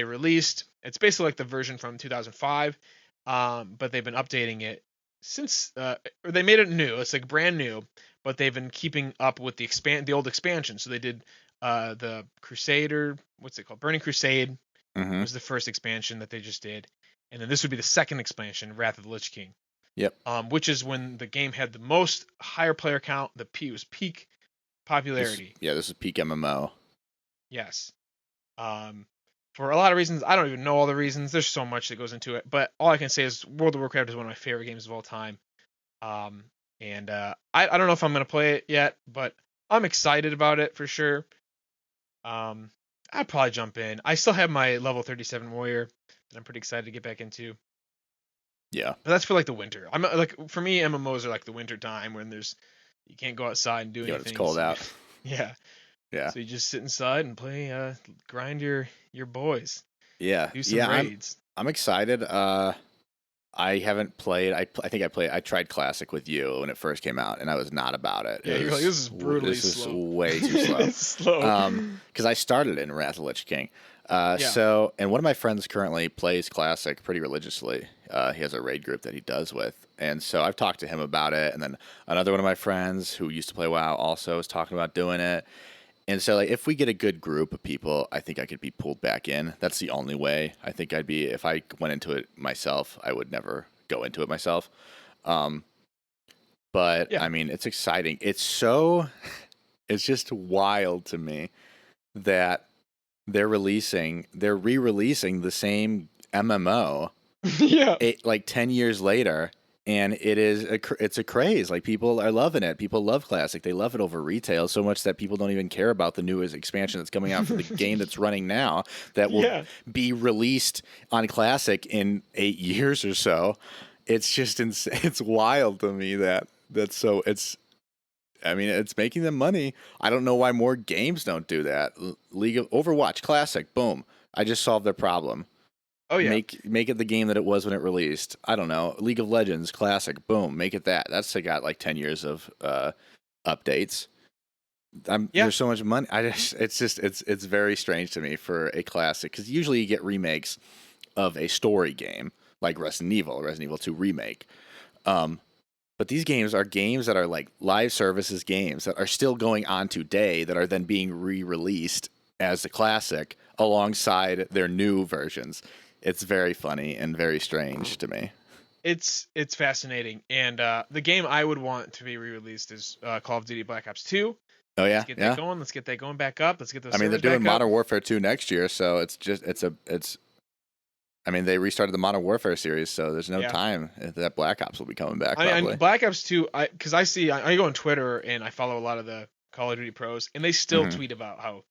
Speaker 2: released. It's basically like the version from 2005, but they've been updating it since. Or they made it new. It's like brand new, but they've been keeping up with the old expansion. So they did the Crusader. What's it called? Burning Crusade was the first expansion that they just did, and then this would be the second expansion, Wrath of the Lich King.
Speaker 1: Yep.
Speaker 2: Which is when the game had the most higher player count. It was peak popularity.
Speaker 1: This is peak MMO.
Speaker 2: Yes. For a lot of reasons, I don't even know all the reasons. There's so much that goes into it, but all I can say is World of Warcraft is one of my favorite games of all time. I don't know if I'm gonna play it yet, but I'm excited about it for sure. I'd probably jump in. I still have my level 37 warrior that I'm pretty excited to get back into.
Speaker 1: Yeah.
Speaker 2: But that's for like the winter. I'm like for me, MMOs are like the winter time when you can't go outside and do anything.
Speaker 1: It's cold out.
Speaker 2: Yeah.
Speaker 1: Yeah.
Speaker 2: So you just sit inside and play, grind your boys.
Speaker 1: Yeah.
Speaker 2: Do some raids.
Speaker 1: I'm excited. I haven't played. I think I tried Classic with you when it first came out, and I was not about it.
Speaker 2: Yeah, you're like, this is brutally
Speaker 1: slow.
Speaker 2: This
Speaker 1: is way too slow.
Speaker 2: It's slow.
Speaker 1: Because I started in Wrath of the Lich King. So, and one of my friends currently plays Classic pretty religiously. He has a raid group that he does with. And so I've talked to him about it. And then another one of my friends who used to play WoW also is talking about doing it. And so, like, if we get a good group of people, I think I could be pulled back in. That's the only way I think I'd be. If I went into it myself, I would never go into it myself. But, yeah. I mean, it's exciting. It's just wild to me that they're re-releasing the same MMO like 10 years later. And it's a craze. Like, people are loving it. People love Classic. They love it over retail so much that people don't even care about the newest expansion that's coming out for the game that's running now that will be released on Classic in 8 years or so. It's just it's wild to me it's making them money. I don't know why more games don't do that. Overwatch Classic, boom. I just solved their problem. Oh yeah. Make it the game that it was when it released. I don't know. League of Legends Classic, boom, make it that. That's got like 10 years of updates. There's so much money. It's very strange to me for a Classic, because usually you get remakes of a story game like Resident Evil 2 remake. But these games are games that are like live services games that are still going on today that are then being re-released as the Classic alongside their new versions. It's very funny and very strange to me.
Speaker 2: It's fascinating, and the game I would want to be re-released is Call of Duty Black Ops 2.
Speaker 1: Oh yeah,
Speaker 2: let's get that going. Let's get that going back up. Let's get those.
Speaker 1: They're doing Modern Warfare 2 next year, so they restarted the Modern Warfare series, so there's no time that Black Ops will be coming back. Probably.
Speaker 2: Black Ops 2, because I go on Twitter and I follow a lot of the Call of Duty pros, and they still tweet about how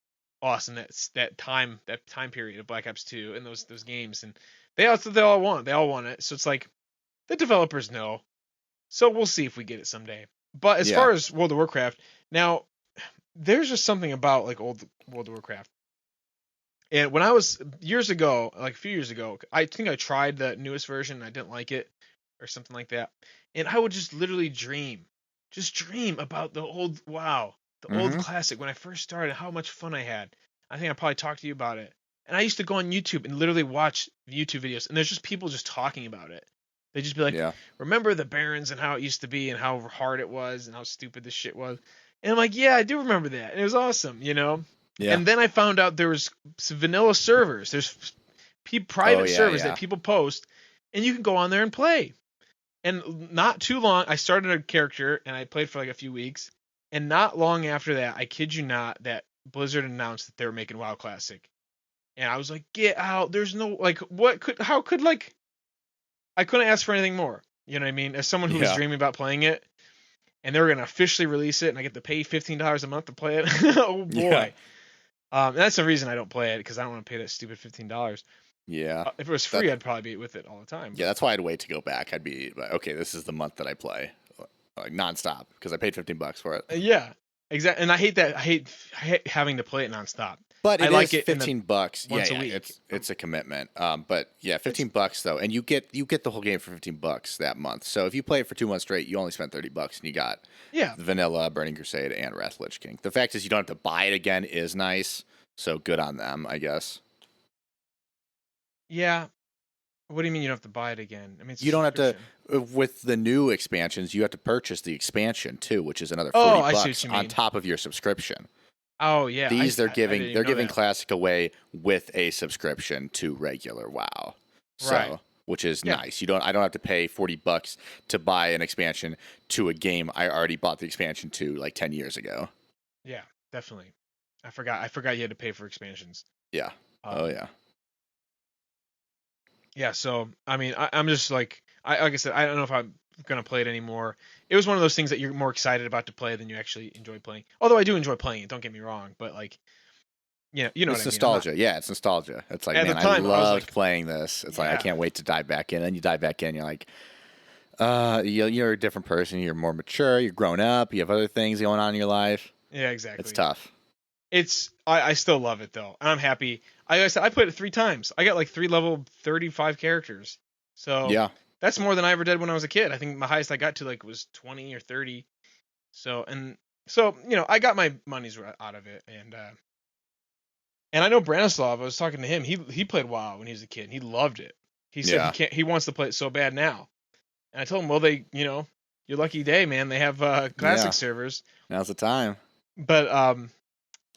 Speaker 2: awesome that time period of Black Ops 2 and those games, and they all want it. So it's like the developers know. So we'll see if we get it someday. But as far as World of Warcraft, now there's just something about like old World of Warcraft. And when I was years ago, like a few years ago, I think I tried the newest version and I didn't like it or something like that. And I would just literally dream about the old WoW. The old Classic, when I first started, how much fun I had. I think I probably talked to you about it. And I used to go on YouTube and literally watch YouTube videos, and there's just people just talking about it. They'd just be like, remember the Barons and how it used to be and how hard it was and how stupid this shit was. And I'm like, yeah, I do remember that. And it was awesome, you know?
Speaker 1: Yeah.
Speaker 2: And then I found out there was some vanilla servers. There's
Speaker 1: Oh
Speaker 2: private
Speaker 1: yeah,
Speaker 2: servers that
Speaker 1: yeah.
Speaker 2: people post, and you can go on there and play. And not too long, I started a character and I played for like a few weeks. And not long after that, I kid you not, that Blizzard announced that they were making WoW Classic. And I was like, get out. There's no, like, how could, like, I couldn't ask for anything more. You know what I mean? As someone who was
Speaker 1: Yeah.
Speaker 2: dreaming about playing it, and they were going to officially release it, and I get to pay $15 a month to play it. Oh,
Speaker 1: Yeah.
Speaker 2: boy. That's the reason I don't play it, because I don't want to pay that stupid $15.
Speaker 1: Yeah.
Speaker 2: If it was
Speaker 1: That
Speaker 2: free, I'd probably be with it all the time.
Speaker 1: yeah,
Speaker 2: But
Speaker 1: that's why I'd wait to go back. I'd be like, okay, this is the month that I play like nonstop because I paid $15 for it.
Speaker 2: yeah, exactly. And I hate that. I hate having to play it nonstop.
Speaker 1: But
Speaker 2: I
Speaker 1: it
Speaker 2: like
Speaker 1: is
Speaker 2: it in the
Speaker 1: $15.
Speaker 2: once a
Speaker 1: Yeah,
Speaker 2: week.
Speaker 1: it's a commitment. But yeah, $15 though, and you get the whole game for $15 that month. So if you play it for 2 months straight, you only spent $30 and you got
Speaker 2: Yeah,
Speaker 1: Vanilla, Burning Crusade, and Wrath of the Lich King. The fact is you don't have to buy it again is nice. So good on them, I guess.
Speaker 2: yeah. What do you mean you don't have to buy it again? I mean, it's a
Speaker 1: You don't have to
Speaker 2: subscription.
Speaker 1: with the new expansions. You have to purchase the expansion too, which is another
Speaker 2: Oh,
Speaker 1: 40
Speaker 2: I see what
Speaker 1: bucks
Speaker 2: you
Speaker 1: on
Speaker 2: mean.
Speaker 1: top of your subscription.
Speaker 2: Oh, yeah.
Speaker 1: These
Speaker 2: I didn't even know
Speaker 1: giving
Speaker 2: that.
Speaker 1: Classic away with a subscription to regular WoW. So,
Speaker 2: Right.
Speaker 1: which is
Speaker 2: Yeah.
Speaker 1: nice. I don't have to pay $40 to buy an expansion to a game I already bought the expansion to like 10 years ago.
Speaker 2: Yeah, definitely. I forgot. I forgot you had to pay for expansions.
Speaker 1: Yeah. Oh
Speaker 2: Um,
Speaker 1: yeah.
Speaker 2: yeah. So I mean, I'm just like like I said, I don't know if I'm gonna play it anymore. It was one of those things that you're more excited about to play than you actually enjoy playing. Although I do enjoy playing it. Don't get me wrong, but like, you know what
Speaker 1: It's
Speaker 2: I mean. I'm not,
Speaker 1: nostalgia. Yeah, it's nostalgia. It's like,
Speaker 2: at the
Speaker 1: man, I
Speaker 2: time, I was
Speaker 1: loved
Speaker 2: like,
Speaker 1: playing this. It's like I
Speaker 2: yeah,
Speaker 1: can't wait to dive back in. And you dive back in, you're like, you're a different person. You're more mature. You're grown up. You have other things going on in your life.
Speaker 2: yeah,
Speaker 1: It's
Speaker 2: exactly.
Speaker 1: tough.
Speaker 2: I still love it though, and I'm happy. Like I said, I played it 3 times. I got like 3 level 35 characters, so
Speaker 1: Yeah.
Speaker 2: that's more than I ever did when I was a kid. I think my highest I got to like was 20 or 30. So I got my money's out of it, and I know Branislav. I was talking to him. He played WoW when he was a kid. And he loved it. He said he
Speaker 1: Yeah.
Speaker 2: can't. He wants to play it so bad now. And I told him, well, your lucky day, man. They have classic
Speaker 1: Yeah.
Speaker 2: servers,
Speaker 1: Now's the time.
Speaker 2: but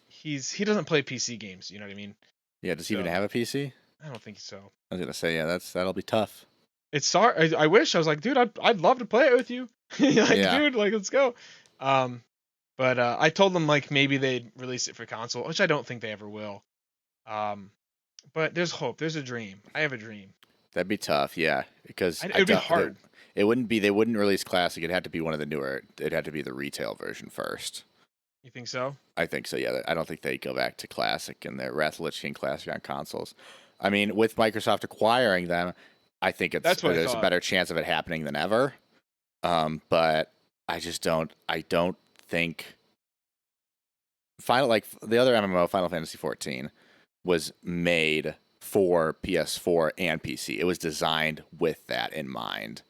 Speaker 2: he doesn't play PC games. You know what I mean?
Speaker 1: Yeah. Does he even
Speaker 2: So
Speaker 1: have a PC?
Speaker 2: I don't think so.
Speaker 1: I was gonna say, yeah, that'll be tough.
Speaker 2: It's sorry. I wish I was like, dude, I'd love to play it with you. Like,
Speaker 1: Yeah.
Speaker 2: dude, like, let's go. Um, but I told them like maybe they'd release it for console, which I don't think they ever will. Um, but there's hope. There's a dream. I have a dream.
Speaker 1: That'd be tough. Yeah, because
Speaker 2: It would be hard.
Speaker 1: It wouldn't be. They wouldn't release classic. It'd have to be one of the newer. It'd have to be the retail version first.
Speaker 2: You think so?
Speaker 1: I think so. Yeah. I don't think they go back to classic and their Wrath of the Lich King classic on consoles. I mean, with Microsoft acquiring them, I think
Speaker 2: That's what I
Speaker 1: there's a
Speaker 2: thought.
Speaker 1: better chance of it happening than ever. But I just don't. I don't think like the other MMO, Final Fantasy 14, was made for PS4 and PC. It was designed with that in mind,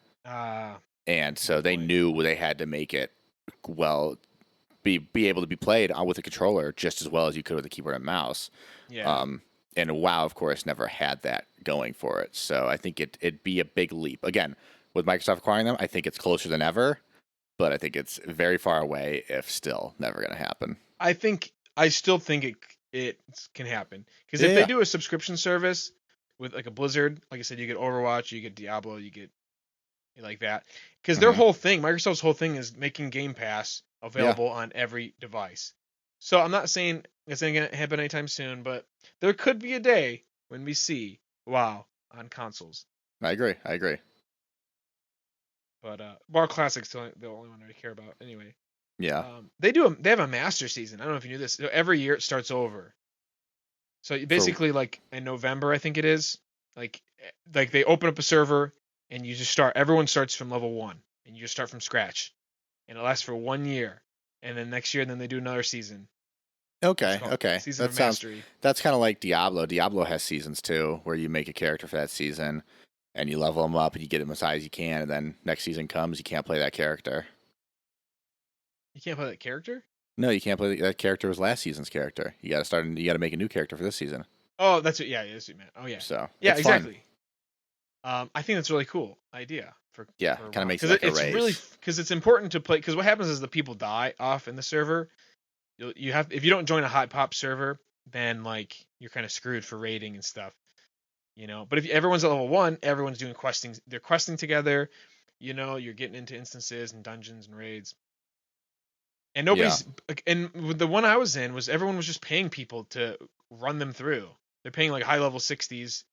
Speaker 1: and so they
Speaker 2: Point.
Speaker 1: knew they had to make it well be able to be played with a controller just as well as you could with a keyboard and mouse.
Speaker 2: Yeah.
Speaker 1: And WoW, of course, never had that going for it. So I think it'd be a big leap. Again, with Microsoft acquiring them, I think it's closer than ever, but I think it's very far away if still never going to happen.
Speaker 2: I still think it can happen because if
Speaker 1: Yeah.
Speaker 2: they do a subscription service with like a Blizzard, like I said, you get Overwatch, you get Diablo, you get like that. Because their
Speaker 1: Mhm.
Speaker 2: whole thing, Microsoft's whole thing is making Game Pass available on every device. So I'm not saying it's not going to happen anytime soon, but there could be a day when we see WoW on consoles.
Speaker 1: I agree.
Speaker 2: But Bar Classic's the only one I care about anyway.
Speaker 1: Yeah.
Speaker 2: They have a master season. I don't know if you knew this. Every year it starts over. So basically, like in November, I think it is. Like they open up a server and you just start. Everyone starts from level 1, and you just start from scratch, and it lasts for 1 year, and then next year, then they do another season.
Speaker 1: Okay.
Speaker 2: It's called
Speaker 1: Okay.
Speaker 2: Season
Speaker 1: That
Speaker 2: of
Speaker 1: sounds.
Speaker 2: Mastery.
Speaker 1: That's kind of like Diablo. Diablo has seasons too, where you make a character for that season, and you level them up, and you get them as high as you can, and then next season comes, you can't play that character.
Speaker 2: You can't play that character.
Speaker 1: No, you can't play that character was last season's character. You got to start. You got to make a new character for this season.
Speaker 2: Oh, that's what. Yeah, that's what you meant. Oh, yeah.
Speaker 1: So
Speaker 2: Yeah,
Speaker 1: it's fun.
Speaker 2: exactly. I think that's a really cool idea for
Speaker 1: Yeah,
Speaker 2: for
Speaker 1: kinda
Speaker 2: WoW.
Speaker 1: makes it like a
Speaker 2: it's
Speaker 1: race.
Speaker 2: really because it's important to play. Because what happens is the people die off in the server. You have if you don't join a hot pop server, then like you're kind of screwed for raiding and stuff. But if everyone's at level 1, everyone's doing questing. They're questing together. You're getting into instances and dungeons and raids. And
Speaker 1: Yeah.
Speaker 2: nobody's and the one I was in was everyone was just paying people to run them through. They're paying like high level 60s,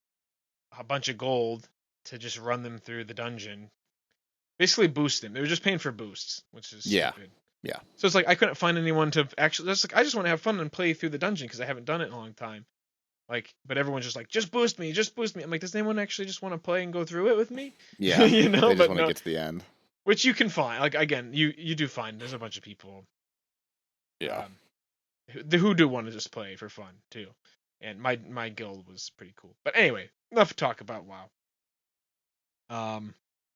Speaker 2: a bunch of gold to just run them through the dungeon. Basically boost them. They were just paying for boosts, which is
Speaker 1: Yeah.
Speaker 2: stupid.
Speaker 1: Yeah.
Speaker 2: So it's like I couldn't find anyone to actually. I just want to have fun and play through the dungeon because I haven't done it in a long time. Like, but everyone's just like, just boost me, just boost me. I'm like, does anyone actually just want to play and go through it with me?
Speaker 1: Yeah. They just
Speaker 2: But
Speaker 1: want to
Speaker 2: no,
Speaker 1: get to the end.
Speaker 2: which you can find. Like again, you do find there's a bunch of people
Speaker 1: Yeah.
Speaker 2: who do want to just play for fun too. And my guild was pretty cool. But anyway, enough talk about WoW.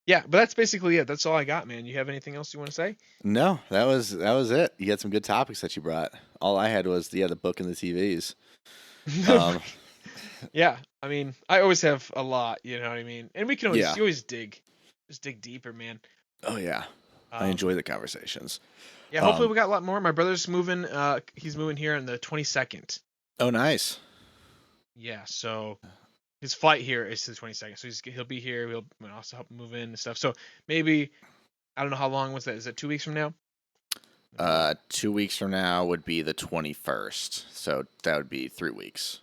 Speaker 2: Yeah, but that's basically it. That's all I got, man. You have anything else you want to say?
Speaker 1: No, that was it. You had some good topics that you brought. All I had was the book and the TVs.
Speaker 2: Yeah, I mean, I always have a lot, you know what I mean? And we can always
Speaker 1: Yeah.
Speaker 2: you always just dig deeper, man.
Speaker 1: Oh yeah, I enjoy the conversations.
Speaker 2: Yeah, hopefully we got a lot more. My brother's moving. He's moving here on the 22nd.
Speaker 1: Oh, nice.
Speaker 2: Yeah, so his flight here is the 22nd. So he'll be here. We'll also help him move in and stuff. So maybe I don't know how long was that. Is that 2 weeks from now?
Speaker 1: 2 weeks from now would be the 21st. So that would be 3 weeks.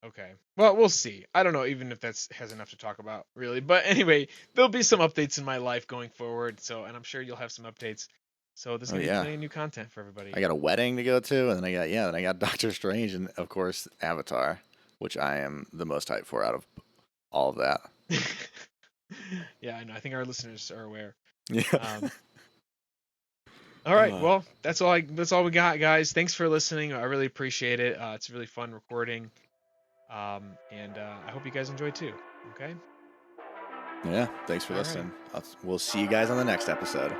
Speaker 2: Okay. Well, we'll see. I don't know even if that's has enough to talk about really. But anyway, there'll be some updates in my life going forward. So, and I'm sure you'll have some updates. So there's gonna be plenty of new content for everybody.
Speaker 1: I got a wedding to go to, and then I got Doctor Strange, and of course Avatar, which I am the most hyped for out of all of that.
Speaker 2: Yeah, I know. I think our listeners are aware.
Speaker 1: Yeah.
Speaker 2: All right. Well, that's all we got, guys. Thanks for listening. I really appreciate it. It's really fun recording. And I hope you guys enjoy too. Okay.
Speaker 1: Yeah. Thanks for
Speaker 2: All
Speaker 1: listening. We'll see you guys on the next episode.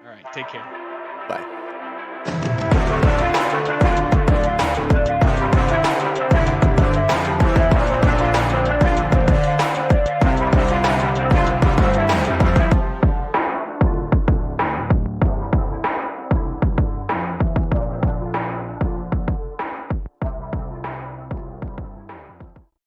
Speaker 2: All right. Take care.
Speaker 1: Bye.